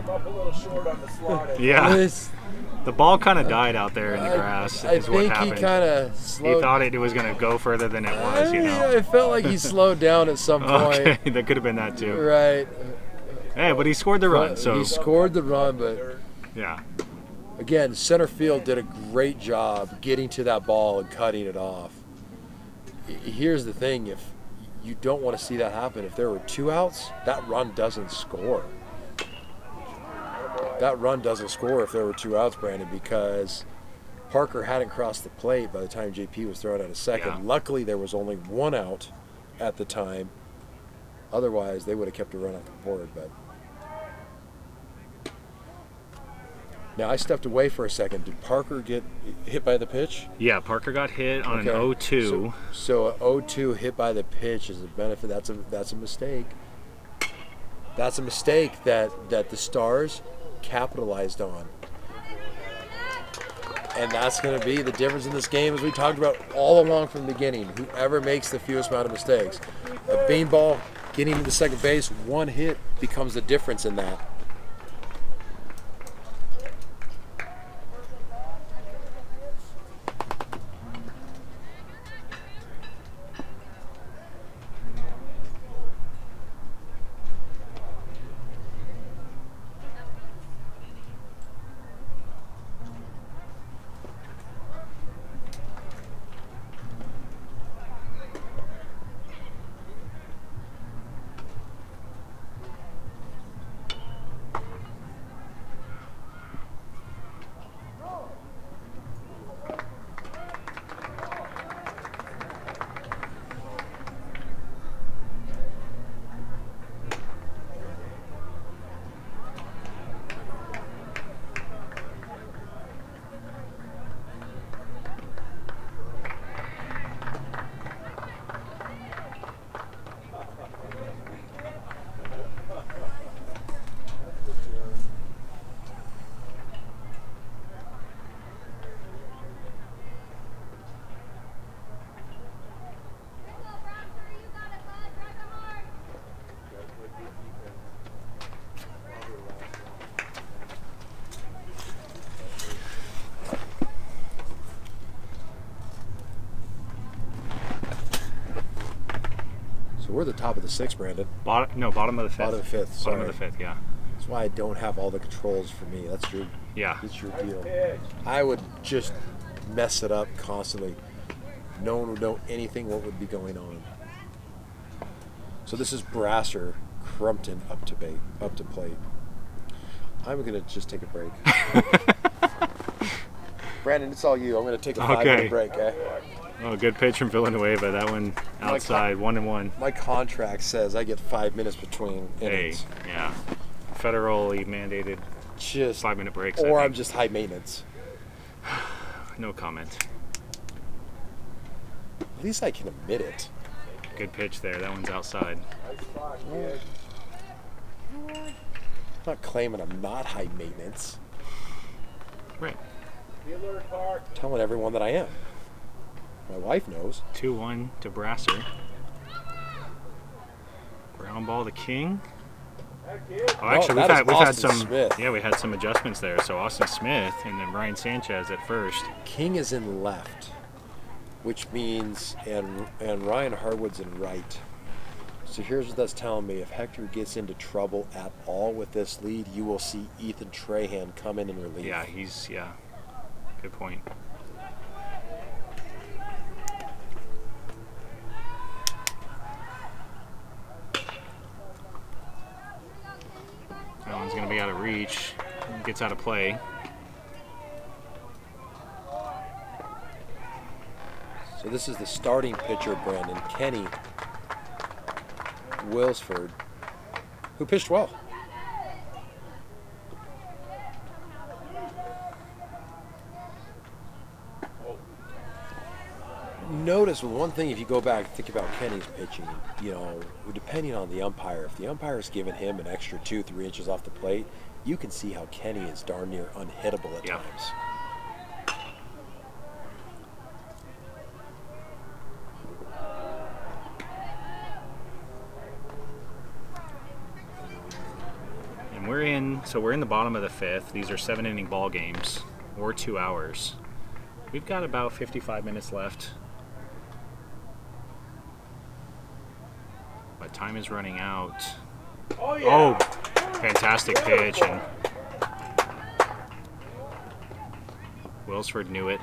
Up a little short on the slide. Yeah. The ball kind of died out there in the grass. I is what think happened. he kind of slowed. He thought it was going to go further than it was, you know. It felt like he slowed down at some point. Okay, that could have been that too. Right. Hey, but he scored the run. So he scored the run, but yeah. Again, center field did a great job getting to that ball and cutting it off. Here's the thing: if you don't want to see that happen, if there were 2 outs, that run doesn't score. That run doesn't score if there were 2 outs, Brandon, because Parker hadn't crossed the plate by the time JP was thrown out of second. Yeah. Luckily, there was only 1 out at the time. Otherwise, they would have kept a run off the board. But now I stepped away for a second. Did Parker get hit by the pitch? Yeah, Parker got hit on an 0-2. So an 0-2 hit by the pitch is a benefit. That's a mistake. That's a mistake that the Stars capitalized on. And that's going to be the difference in this game, as we talked about all along from the beginning. Whoever makes the fewest amount of mistakes. A beanball getting to the second base, 1 hit becomes the difference in that. We're the top of the sixth, Brandon. Bottom of the fifth. Bottom of the fifth. Sorry. Bottom of the fifth, yeah. That's why I don't have all the controls for me. That's your deal. I would just mess it up constantly. No one would know anything what would be going on. So this is Brasser, Crumpton up to plate. I'm gonna just take a break. Brandon, it's all you. I'm gonna take a 5-minute break, eh? Oh, good pitch from Villanueva. That one outside, 1-1. My contract says I get 5 minutes between innings. Hey, yeah. Federally mandated Just 5-minute breaks. Or I'm just high maintenance. No comment. At least I can admit it. Good pitch there. That one's outside. I'm not claiming I'm not high maintenance. Right. I'm telling everyone that I am. My wife knows. 2-1 to Brasser. Ground ball to King. Oh, actually, we've had some. Smith. Yeah, we had some adjustments there. So Austin Smith and then Ryan Sanchez at first. King is in left, which means and Ryan Harwood's in right. So here's what that's telling me: if Hector gets into trouble at all with this lead, you will see Ethan Trahan come in and relieve. Yeah. Good point. That one's going to be out of reach. Gets out of play. So this is the starting pitcher, Brandon Kenny Wilsford, who pitched well. Notice one thing, if you go back and think about Kenny's pitching, depending on the umpire, if the umpire's given him an extra 2-3 inches off the plate, you can see how Kenny is darn near unhittable at times. And we're in the bottom of the fifth. These are 7-inning ball games, or 2 hours. We've got about 55 minutes left. But time is running out. Oh, fantastic pitch. And Wilsford knew it.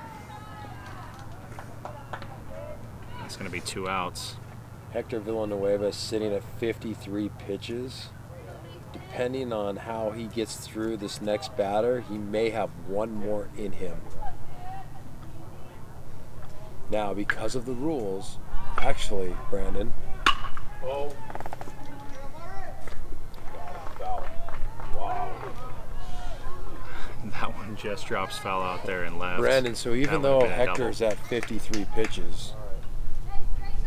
It's going to be 2 outs. Hector Villanueva sitting at 53 pitches. Depending on how he gets through this next batter, he may have one more in him. Now, because of the rules, actually, Brandon. Oh. Wow. That one just drops foul out there and left. Brandon, so even though Hector's at 53 pitches,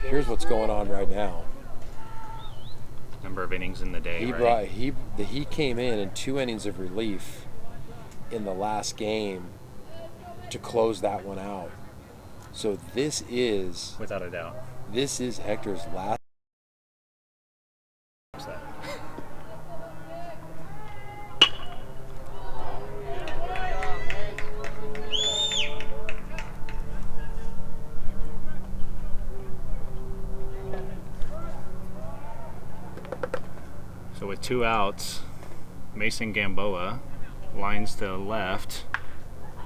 here's what's going on right now. Number of innings in the day, He came in 2 innings of relief in the last game to close that one out. So this is, without a doubt, this is Hector's last. So with 2 outs, Mason Gamboa lines to the left.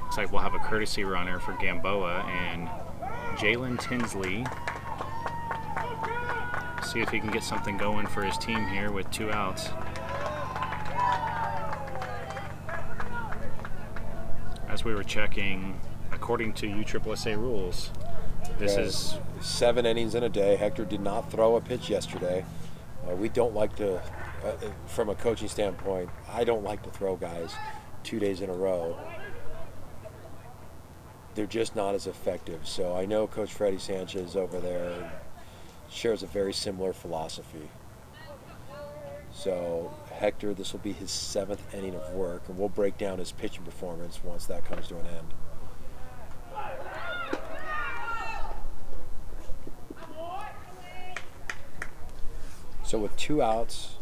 Looks like we'll have a courtesy runner for Gamboa and Jalen Tinsley. See if he can get something going for his team here with 2 outs. As we were checking, according to USSSA rules, this is 7 innings in a day. Hector did not throw a pitch yesterday. We don't like to, from a coaching standpoint, I don't like to throw guys 2 days in a row. They're just not as effective. So I know Coach Freddie Sanchez over there shares a very similar philosophy. So Hector, this will be his 7th inning of work, and we'll break down his pitching performance once that comes to an end. So with 2 outs,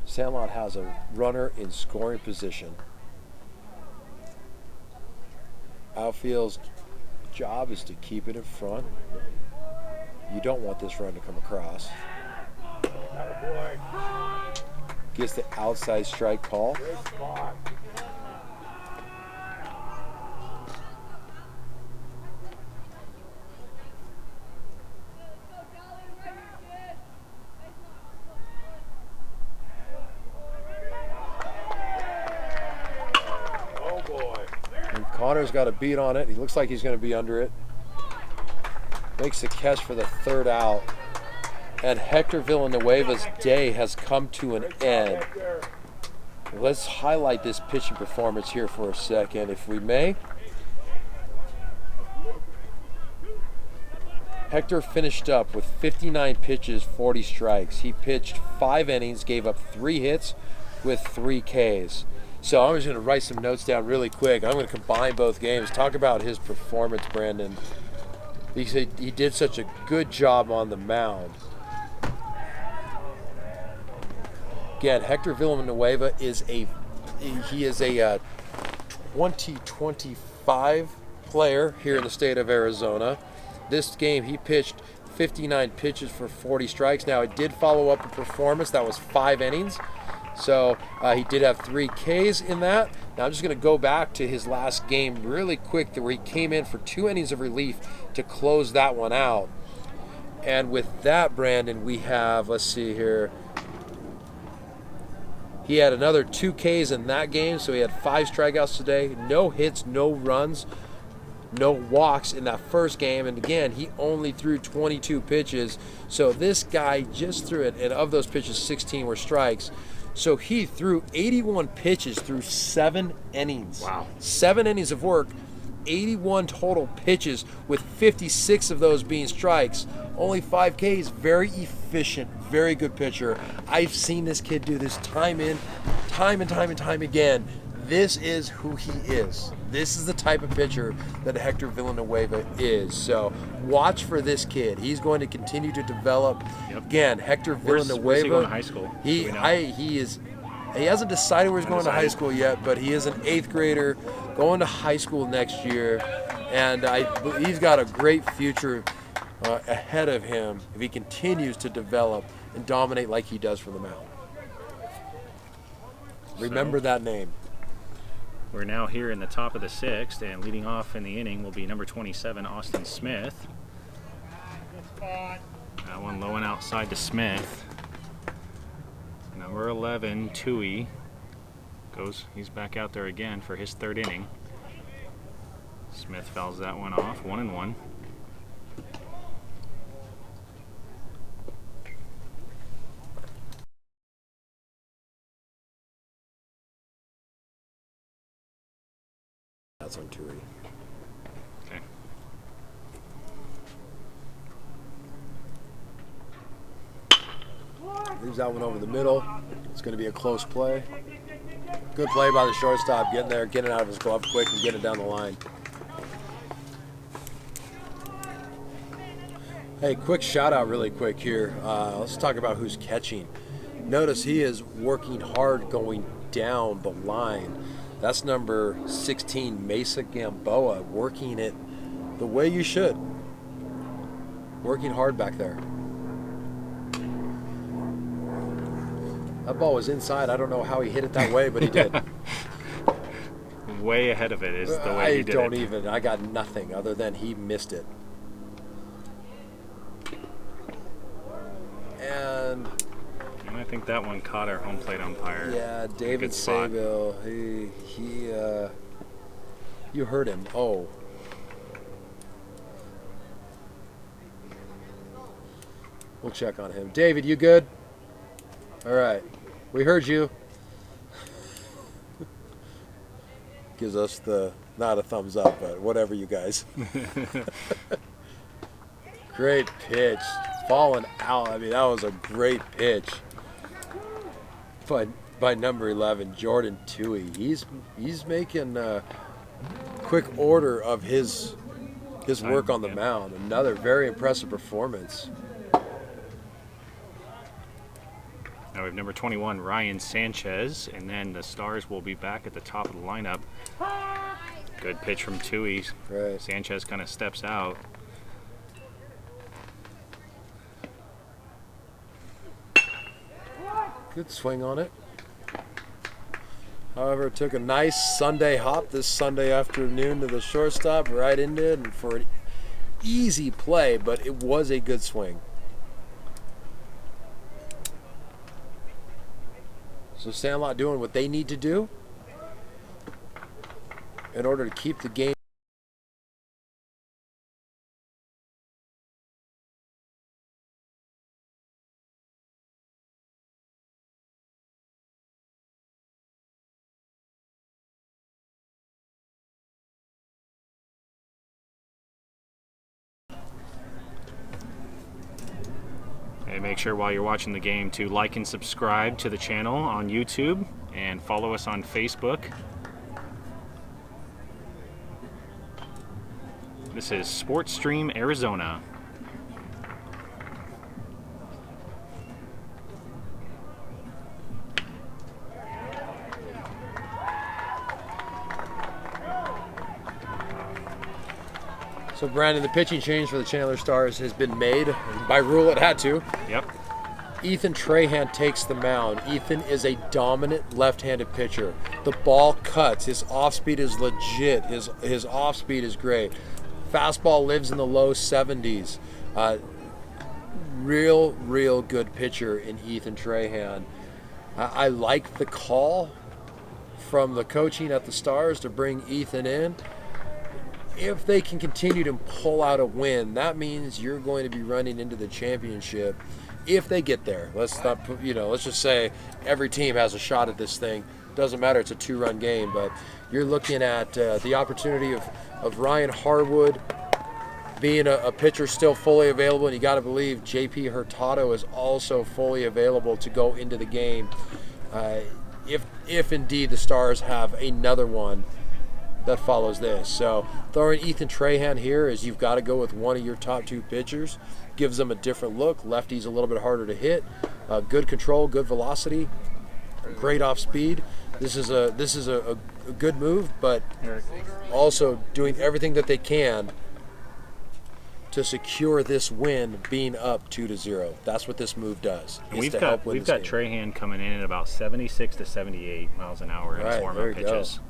Sandlot has a runner in scoring position. Outfield's job is to keep it in front You don't want this run to come across. Gets the outside strike call. Connor's got a beat on it. He looks like he's going to be under it. Makes the catch for the third out. And Hector Villanueva's day has come to an end. Let's highlight this pitching performance here for a second, if we may. Hector finished up with 59 pitches, 40 strikes. He pitched 5 innings, gave up 3 hits with 3 Ks. So I'm just going to write some notes down really quick. I'm going to combine both games. Talk about his performance, Brandon. He said he did such a good job on the mound. Again, Hector Villanueva is a 2025 player here in the state of Arizona. This game he pitched 59 pitches for 40 strikes. Now it did follow up a performance that was 5 innings. So he did have 3 Ks in that. Now I'm just going to go back to his last game really quick, where he came in for 2 innings of relief to close that one out. And with that, Brandon, we have, let's see here, he had another 2 Ks in that game, so he had 5 strikeouts today, no hits, no runs, no walks in that first game. And again, he only threw 22 pitches. So this guy just threw it, and of those pitches, 16 were strikes. So he threw 81 pitches through 7 innings. Wow. 7 innings of work, 81 total pitches, with 56 of those being strikes. Only 5 Ks. Very efficient, very good pitcher. I've seen this kid do this time and time again. This is who he is. This is the type of pitcher that Hector Villanueva is. So watch for this kid. He's going to continue to develop. Yep. Again, Hector Villanueva. Where's he going to high school? He hasn't decided where he's going to high school yet, but he is an 8th grader going to high school next year, and he's got a great future ahead of him if he continues to develop and dominate like he does from the mound. Remember that name. We're now here in the top of the 6th, and leading off in the inning will be number 27, Austin Smith. That one low and outside to Smith. Number 11, Tui, he's back out there again for his 3rd inning. Smith fouls that one off, 1-1. That's on Tui. Okay. Leaves that one over the middle. It's going to be a close play. Good play by the shortstop, getting there, getting it out of his glove quick and getting it down the line. Hey, quick shout out really quick here. Let's talk about who's catching. Notice he is working hard going down the line. That's number 16, Mesa Gamboa, working it the way you should. Working hard back there. That ball was inside. I don't know how he hit it that way, but he did. Way ahead of it is the way he did it. I got nothing other than he missed it. And I think that one caught our home plate umpire. Yeah, David Sayville. You heard him. Oh. We'll check on him. David, you good? All right. We heard you. Gives us not a thumbs up, but whatever, you guys. Great pitch. Falling out. I mean, that was a great pitch. By number 11, Jordan Tui. He's making quick order of his work on the mound. Another very impressive performance. Now we have number 21, Ryan Sanchez, and then the Stars will be back at the top of the lineup. Good pitch from Tui. Right. Sanchez kind of steps out. Good swing on it. However, it took a nice Sunday hop this Sunday afternoon to the shortstop, right into it, and for an easy play, but it was a good swing. So Sandlot doing what they need to do in order to keep the game. Hey, make sure while you're watching the game to like and subscribe to the channel on YouTube and follow us on Facebook. This is Sports Stream Arizona. So Brandon, the pitching change for the Chandler Stars has been made. By rule, it had to. Yep. Ethan Trahan takes the mound. Ethan is a dominant left-handed pitcher. The ball cuts. His off-speed is legit. His off-speed is great. Fastball lives in the low 70s. Real good pitcher in Ethan Trahan. I like the call from the coaching at the Stars to bring Ethan in. If they can continue to pull out a win, that means you're going to be running into the championship if they get there. Let's not put, let's just say every team has a shot at this thing. Doesn't matter, it's a 2-run game, but you're looking at the opportunity of Ryan Harwood being a pitcher still fully available, and you got to believe JP Hurtado is also fully available to go into the game. If indeed the Stars have another one that follows this. So throwing Ethan Trahan here is you've got to go with one of your top 2 pitchers. Gives them a different look. Lefty's a little bit harder to hit. Good control, good velocity, great off speed. This is a good move, but also doing everything that they can to secure this win, being up 2-0. That's what this move does. And we've got Trahan coming in at about 76 to 78 miles an hour in his warm-up pitches.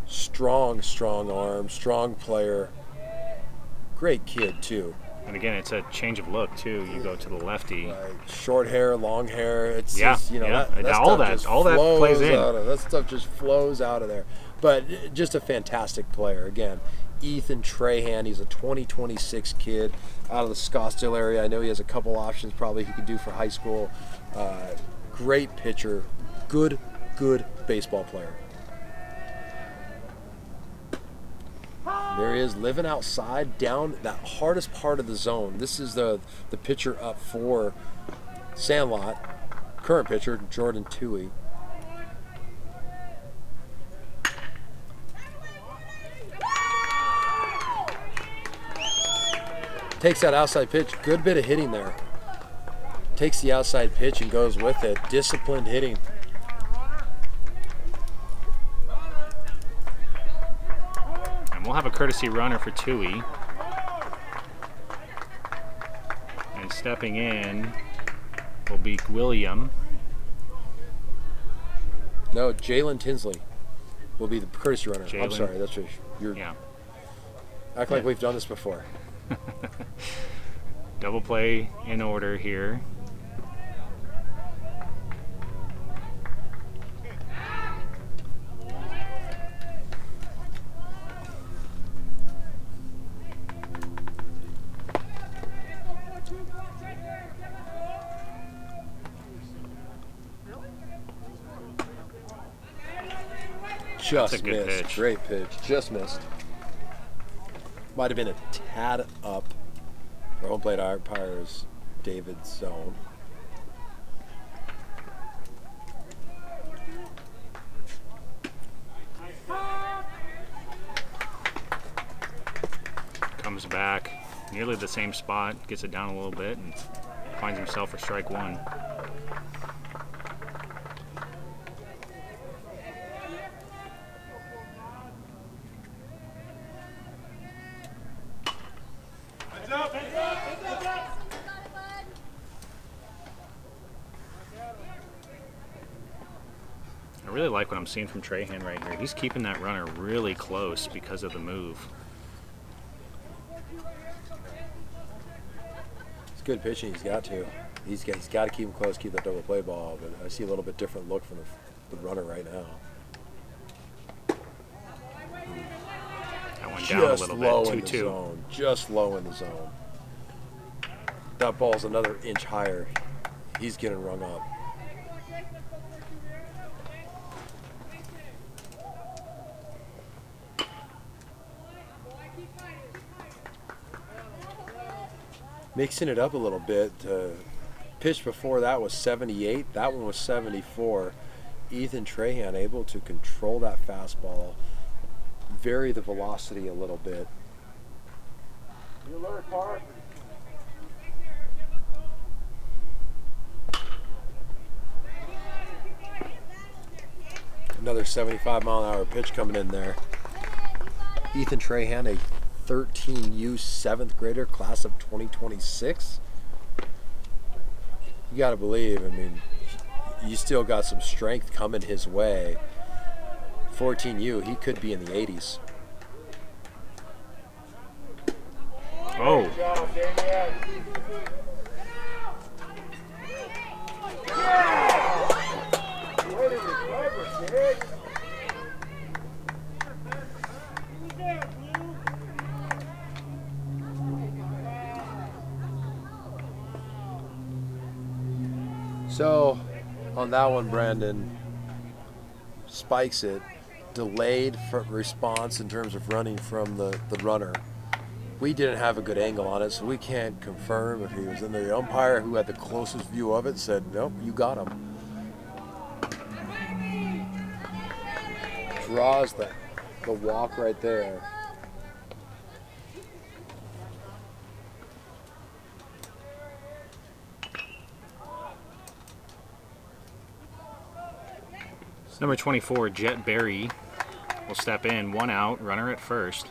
Strong arm, strong player. Great kid, too. And again, it's a change of look, too. You go to the lefty. Right. Short hair, long hair. It's yeah, just, all that plays in. That stuff just flows out of there. But just a fantastic player. Again, Ethan Trahan, he's a 2026 kid out of the Scottsdale area. I know he has a couple options probably he could do for high school. Great pitcher. Good baseball player. There he is, living outside, down that hardest part of the zone. This is the pitcher up for Sandlot. Current pitcher, Jordan Toohey. Takes that outside pitch. Good bit of hitting there. Takes the outside pitch and goes with it. Disciplined hitting. We'll have a courtesy runner for Toohey. And stepping in will be William. No, Jalen Tinsley will be the courtesy runner. I'm sorry, that's what you're. Yeah. Act like we've done this before. Double play in order here. Just good missed. pitch. Great pitch. Just missed. Might have been a tad up for home plate umpire's David's zone. Comes back nearly the same spot, gets it down a little bit, and finds himself for strike 1. like what I'm seeing from Trahan right here. He's keeping that runner really close because of the move. It's good pitching. He's got to. He's got to keep him close, keep that double play ball. But I see a little bit different look from the runner right now. That one down a Just little low bit. in the 2-2. zone. Just low in the zone. That ball's another inch higher. He's getting rung up. Mixing it up a little bit. Pitch before that was 78. That one was 74. Ethan Trahan able to control that fastball, vary the velocity a little bit. You alert, Park. Another 75-mile-an-hour pitch coming in there. Ethan Trahan, a 13U 7th grader, class of 2026. You got to believe, I mean, you still got some strength coming his way. 14U, he could be in the 80s. Oh, Good job, Damian. Yeah! Way to recover, kid. So, on that one, Brandon spikes it. Delayed response in terms of running from the runner. We didn't have a good angle on it, so we can't confirm if he was in there. The umpire, who had the closest view of it, said, nope, you got him. Draws the walk right there. number 24, Jet Berry, will step in. 1 out, runner at first.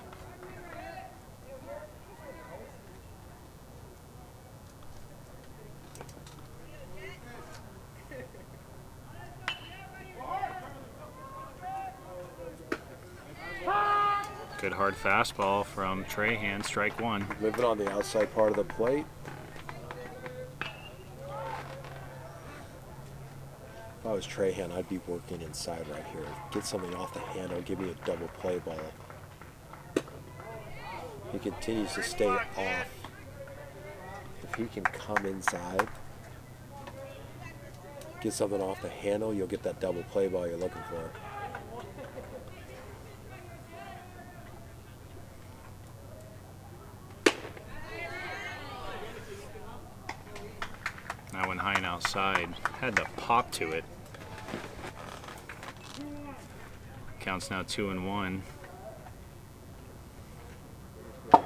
Good hard fastball from Trahan, strike 1. Living on the outside part of the plate. If I was Trahan, I'd be working inside right here. Get something off the handle, give me a double play ball. He continues to stay off. If he can come inside, get something off the handle, you'll get that double play ball you're looking for. That one high and outside. Had to pop to it. Counts now 2-1. That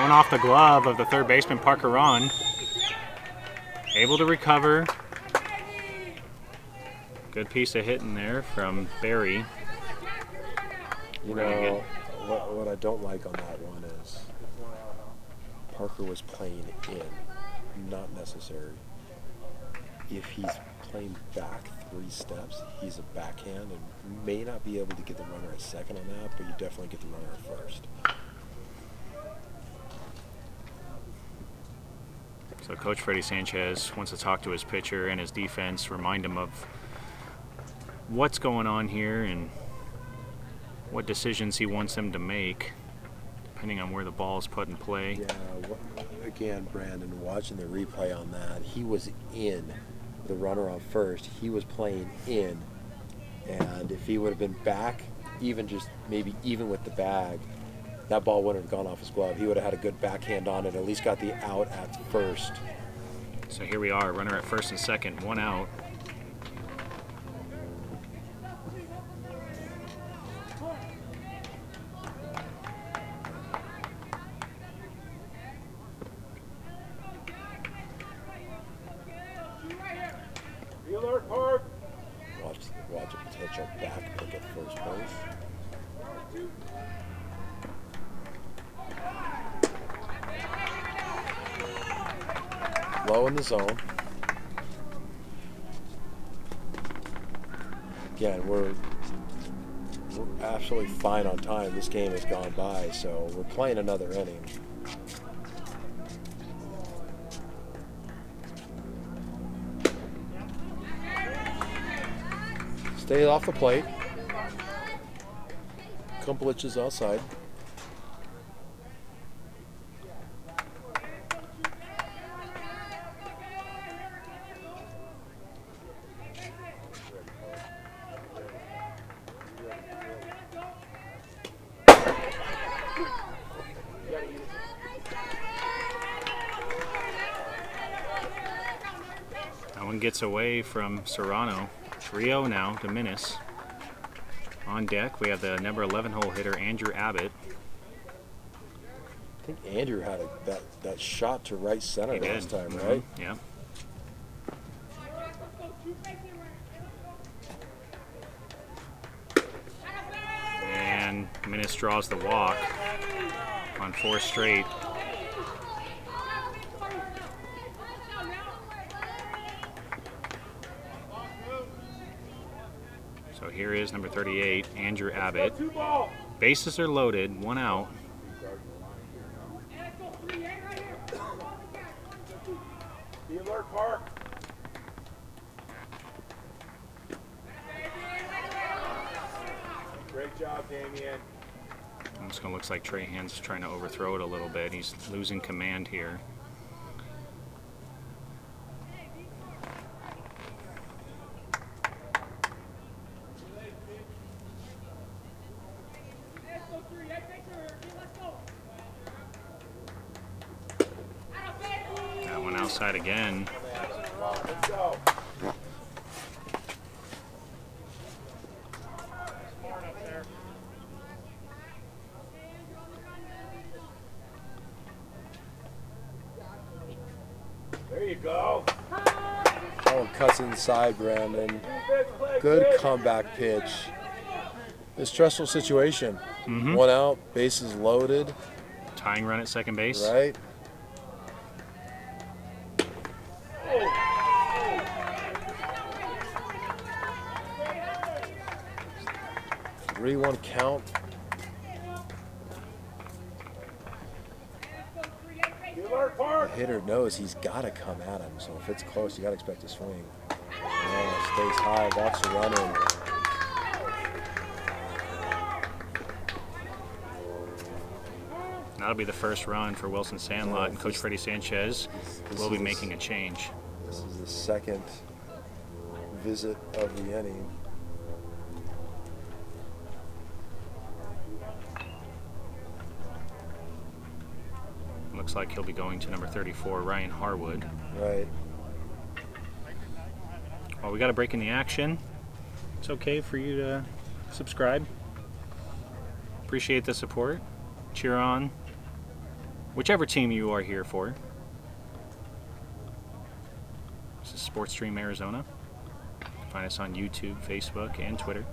one off the glove of the third baseman, Parker Ron. Able to recover. Good piece of hitting there from Barry. You know, what I don't like on that one is Parker was playing in, not necessary. If he's playing back 3 steps, he's a backhand and may not be able to get the runner at second on that, but you definitely get the runner at first. So Coach Freddie Sanchez wants to talk to his pitcher and his defense, remind him of what's going on here and what decisions he wants them to make, depending on where the ball is put in play. Yeah, again, Brandon, watching the replay on that, he was in the runner on first. He was playing in, and if he would have been back, even just maybe even with the bag, that ball wouldn't have gone off his glove. He would have had a good backhand on it, at least got the out at first. So here we are, runner at first and second, 1 out. Be alert, Park. Watch a potential back pick at first base. low in the zone. Again, we're absolutely fine on time. This game has gone by, so we're playing another inning. Stay off the plate. Kumplich is outside. That one gets away from Serrano. 3-0 now to Minnis. On deck, we have the number 11 hole hitter, Andrew Abbott. I think Andrew had that shot to right center last time, right? Yeah. And Minnis draws the walk on 4 straight. So here is number 38, Andrew Abbott. Bases are loaded, 1 out. Be alert, Park. Great job, Damien. It's going to look like Trahan's trying to overthrow it a little bit. He's losing command here. That one outside again. Let's go. There you go. That one cuts inside, Brandon. Good comeback pitch. A stressful situation. 1 out, bases loaded. Tying run at second base. Right. Oh. 3-1 count. The hitter knows he's got to come at him, so if it's close, you got to expect a swing. Yeah, stays high, walks the run in. That'll be the first run for Wilson Sandlot, and Coach Freddie Sanchez will be making a change. This is the second visit of the inning. Looks like he'll be going to number 34, Ryan Harwood. Right. Well, we got a break in the action. It's okay for you to subscribe. Appreciate the support. Cheer on whichever team you are here for. This is Sports Stream Arizona. Find us on YouTube, Facebook, and Twitter.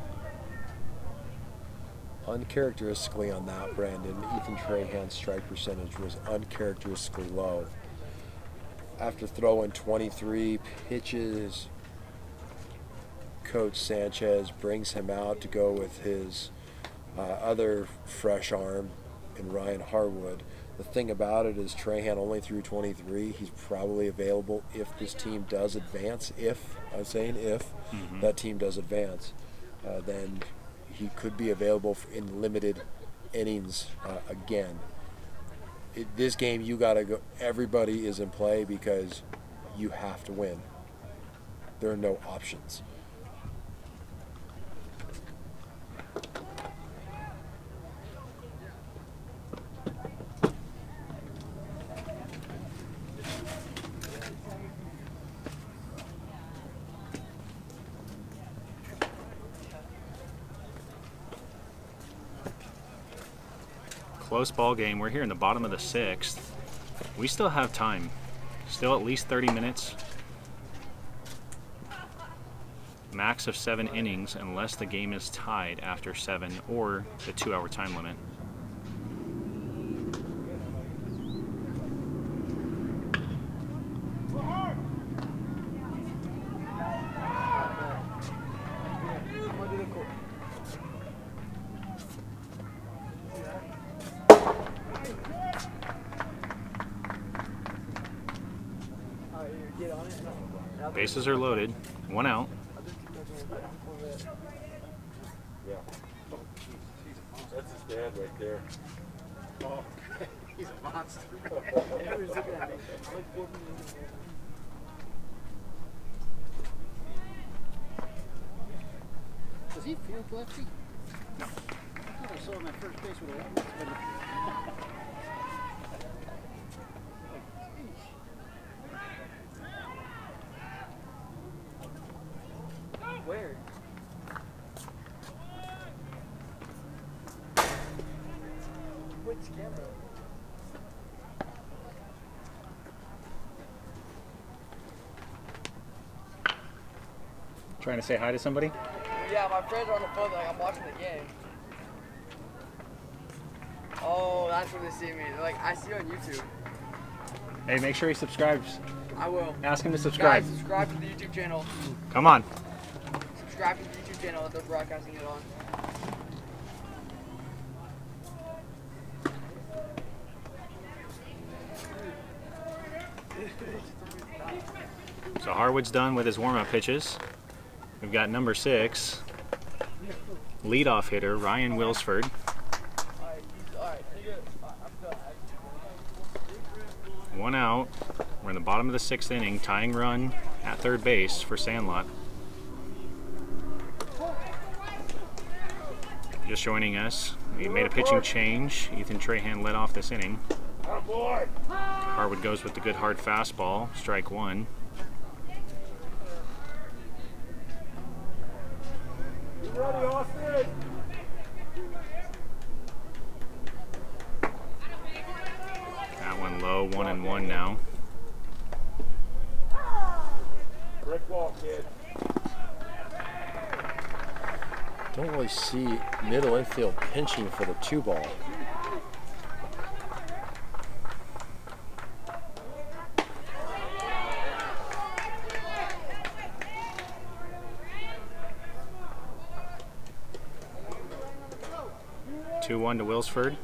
Uncharacteristically on that, Brandon, Ethan Trahan's strike percentage was uncharacteristically low. After throwing 23 pitches, Coach Sanchez brings him out to go with his other fresh arm in Ryan Harwood. The thing about it is Trahan only threw 23. He's probably available if this team does advance. If, I'm saying if, that team does advance, then he could be available in limited innings again. This game, you got to go. Everybody is in play because you have to win. There are no options. Close ball game. We're here in the bottom of the 6th. We still have time. Still at least 30 minutes. Max of 7 innings unless the game is tied after 7 or the 2-hour time limit. Bases are loaded. 1 out. Yeah. That's his dad right there. Oh, he's a monster. Does he feel lefty? No. I thought I saw him at first base with a left. Where? Which camera? Trying to say hi to somebody? Yeah, my friends are on the phone, like, I'm watching the game. Oh, that's where they see me. They're like, I see you on YouTube. Hey, make sure he subscribes. I will. Ask him to subscribe. Guys, subscribe to the YouTube channel. Come on. Subscribe to the YouTube channel that they're broadcasting it on. So Harwood's done with his warm-up pitches. We've got number 6, leadoff hitter Ryan Wilsford. Alright, I'm done. 1 out. We're in the bottom of the 6th inning. Tying run at third base for Sandlot. Just joining us, we made a pitching change. Ethan Trahan led off this inning. Boy. Harwood goes with the good hard fastball. Strike 1. You ready, Austin? That one low. 1-1 now. Brick wall, kid. Don't really see middle infield pinching for the 2-ball. Two 2-1 to Wilsford.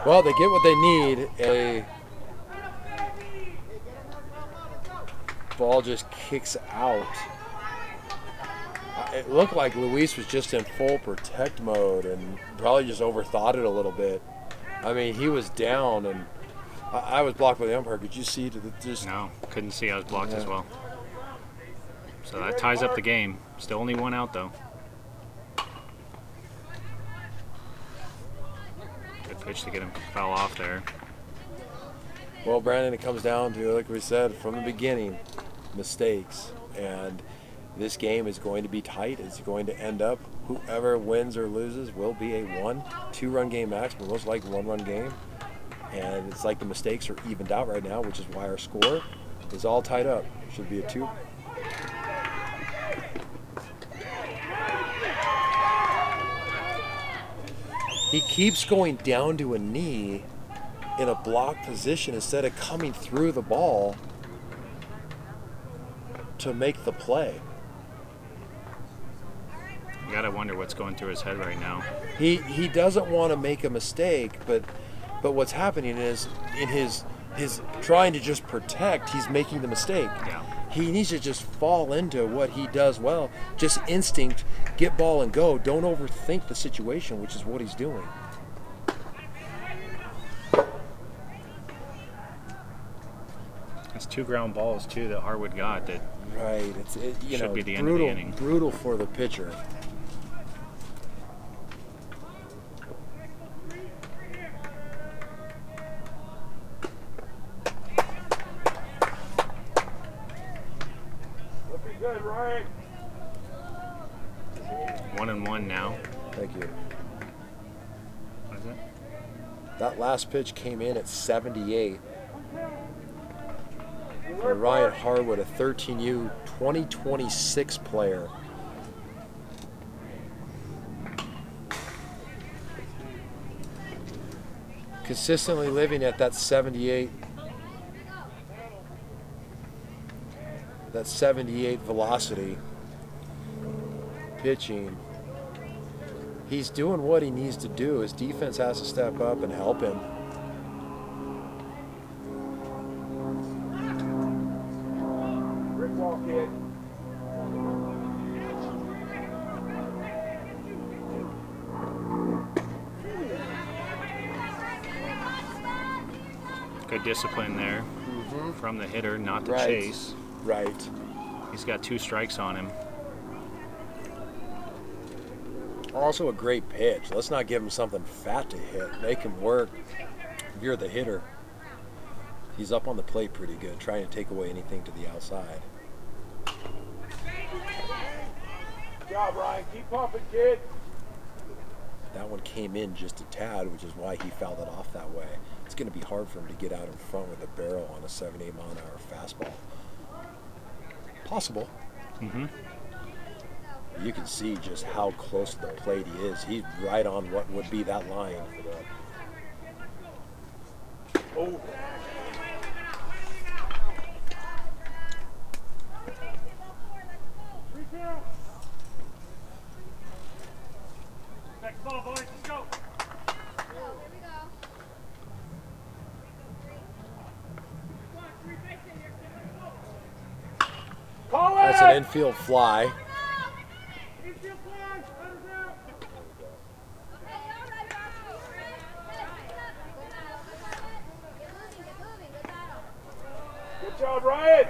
Well, they get what they need. A ball just kicks out. It looked like Luis was just in full protect mode and probably just overthought it a little bit. I mean, he was down, and I was blocked by the umpire. Could you see? Just No, couldn't see. I was blocked as well. So that ties up the game. Still only 1 out though. Good pitch to get him foul off there. Well, Brandon, it comes down to, like we said from the beginning, mistakes. And this game is going to be tight. It's going to end up, whoever wins or loses will be a 1-2 run game max, but most likely 1 run game. And it's like the mistakes are evened out right now, which is why our score is all tied up. Should be a 2. He keeps going down to a knee in a block position instead of coming through the ball to make the play. You gotta wonder what's going through his head right now. He doesn't want to make a mistake, but what's happening is in his trying to just protect, he's making the mistake. Yeah. He needs to just fall into what he does well. Just instinct, get ball and go. Don't overthink the situation, which is what he's doing. That's 2 ground balls too that Harwood got that Right. You should know, be the end of the inning. Brutal for the pitcher. Looking good, Ryan. 1-1 now. Thank you. What is it? That last pitch came in at 78. For Ryan Harwood, a 13U 2026 player. Consistently living at that 78. that 78 velocity pitching. He's doing what he needs to do. His defense has to step up and help him. Brick wall, kid. Good discipline there from the hitter, not to Right. chase. Right. He's got 2 strikes on him. Also a great pitch. Let's not give him something fat to hit. Make him work. If you're the hitter, he's up on the plate pretty good, trying to take away anything to the outside. Good job, Ryan. Keep pumping, kid. That one came in just a tad, which is why he fouled it off that way. It's going to be hard for him to get out in front with a barrel on a 78 mile an hour fastball. Possible. You can see just how close to the plate he is. He's right on what would be that line. Oh. Next ball, boys. Let's go. Call it! That's an infield fly. Good job, Ryan.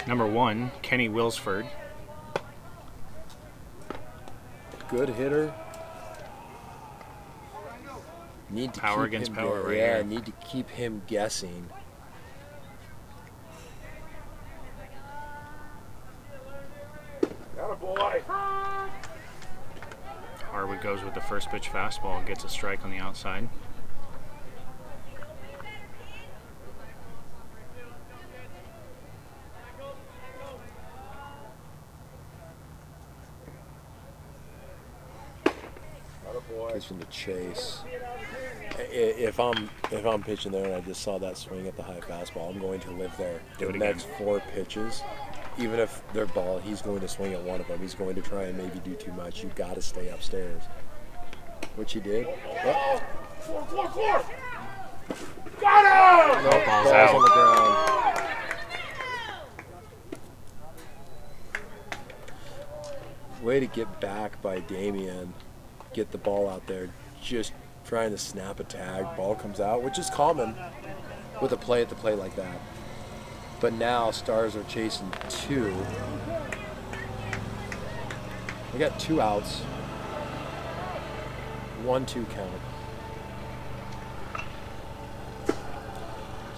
Number 1, Kenny Wilsford. Good hitter. Need to Power keep against him power right yeah, here. need to keep him guessing. Got a boy. Harwood goes with the first pitch fastball and gets a strike on the outside. Got a boy. Pitching to Chase. If I'm pitching there and I just saw that swing at the high fastball, I'm going to live there. Do The it next again. 4 pitches, even if they're ball, he's going to swing at one of them. He's going to try and maybe do too much. You got to stay upstairs, which he did. Oh, Floor. Got him! no, Ball's ball's out. on the ground. Way to get back by Damien. Get the ball out there. Just trying to snap a tag. Ball comes out, which is common with a play at the plate like that. But now Stars are chasing 2. We got 2 outs. 1-2 count.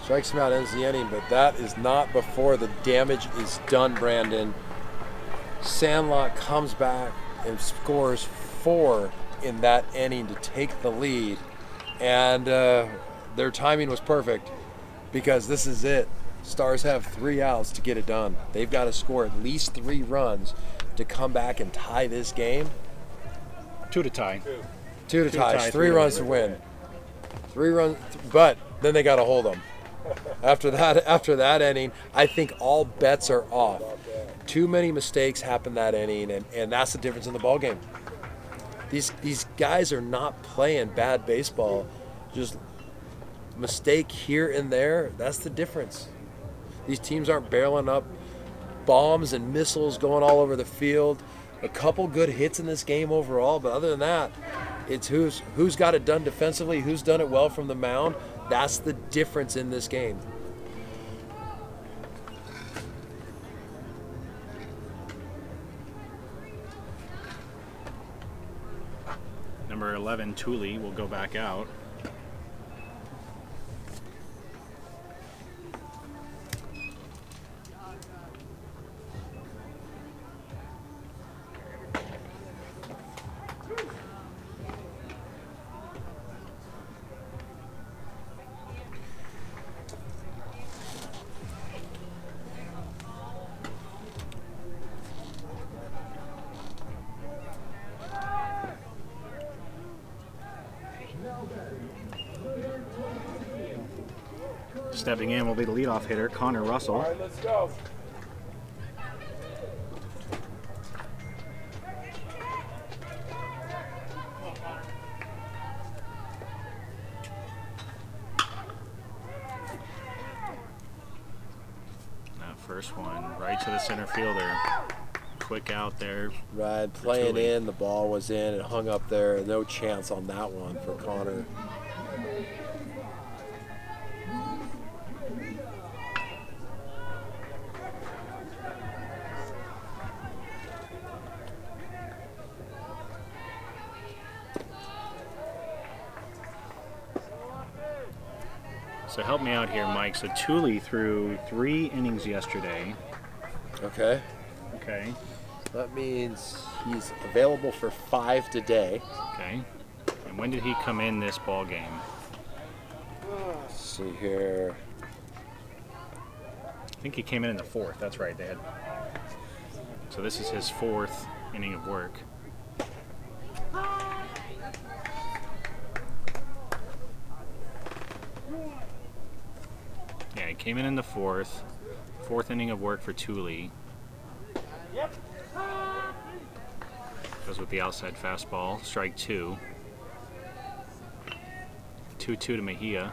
Strikes him out, ends the inning, but that is not before the damage is done, Brandon. Sandlot comes back and scores 4 in that inning to take the lead. And their timing was perfect because this is it. Stars have 3 outs to get it done. They've got to score at least 3 runs to come back and tie this game. 2 to tie. 2 to tie, tie, 3 3 runs to win. 3 runs, but then they got to hold them. After that inning, I think all bets are off. Too many mistakes happened that inning, and that's the difference in the ball game. These guys are not playing bad baseball. Just mistake here and there, that's the difference. These teams aren't barreling up bombs and missiles going all over the field. A couple good hits in this game overall, but other than that, it's who's got it done defensively, who's done it well from the mound. That's the difference in this game. Number 11, Tooley, will go back out. Stepping in will be the leadoff hitter, Connor All Russell. right, let's go. That first one right to the center fielder. Quick out there. Right, playing Truly. in, the ball was in and hung up there. No chance on that one for Connor. So help me out here, Mike. So Thule threw 3 innings yesterday. Okay. Okay. That means he's available for 5 today. Okay. And when did he come in this ball game? Let's see here. I think he came in the 4th. That's right. They had. So this is his 4th inning of work. Yeah, he came in the 4th. 4th inning of work for Thule. Goes with the outside fastball. Strike 2. 2-2 to Mejia.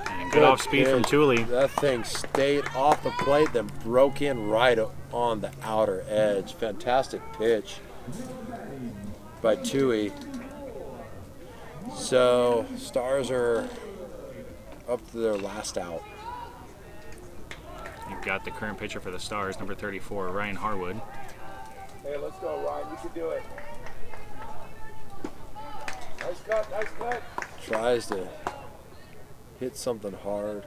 And good off speed from pitch. Thule. That thing stayed off the plate, then broke in right on the outer edge. Fantastic pitch by Tui. So Stars are up to their last out. You've got the current pitcher for the Stars, number 34, Ryan Harwood. Hey, let's go, Ryan. You can do it. Nice cut, nice cut. Tries to hit something hard.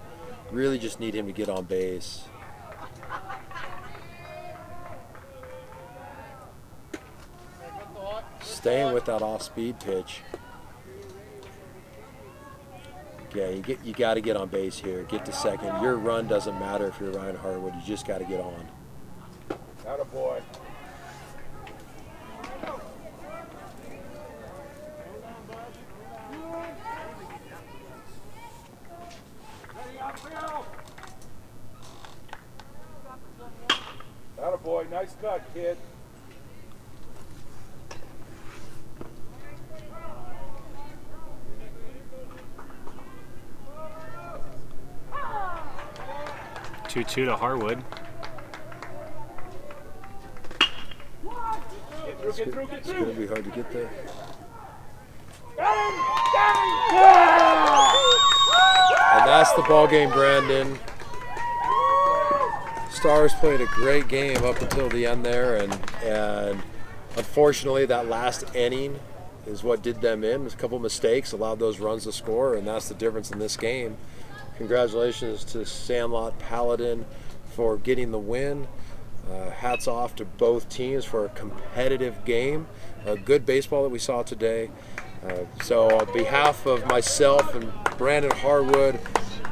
Really just need him to get on base. Staying with that off-speed pitch. Yeah, you got to get on base here. Get to second. Your run doesn't matter if you're Ryan Harwood. You just got to get on. Atta boy. Atta boy. Nice cut, kid. Two to Harwood. Get through, get through, get It's through. going to be hard to get there. And that's the ball game, Brandon. Stars played a great game up until the end there, and unfortunately that last inning is what did them in. A couple mistakes allowed those runs to score, and that's the difference in this game. Congratulations to Sandlot Paladin for getting the win. Hats off to both teams for a competitive game. A good baseball that we saw today. So on behalf of myself and Brandon Harwood,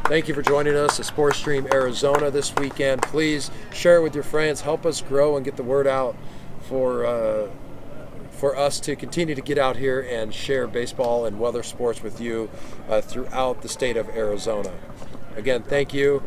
thank you for joining us at Sports Stream Arizona this weekend. Please share it with your friends. Help us grow and get the word out for us to continue to get out here and share baseball and weather sports with you throughout the state of Arizona. Again, thank you.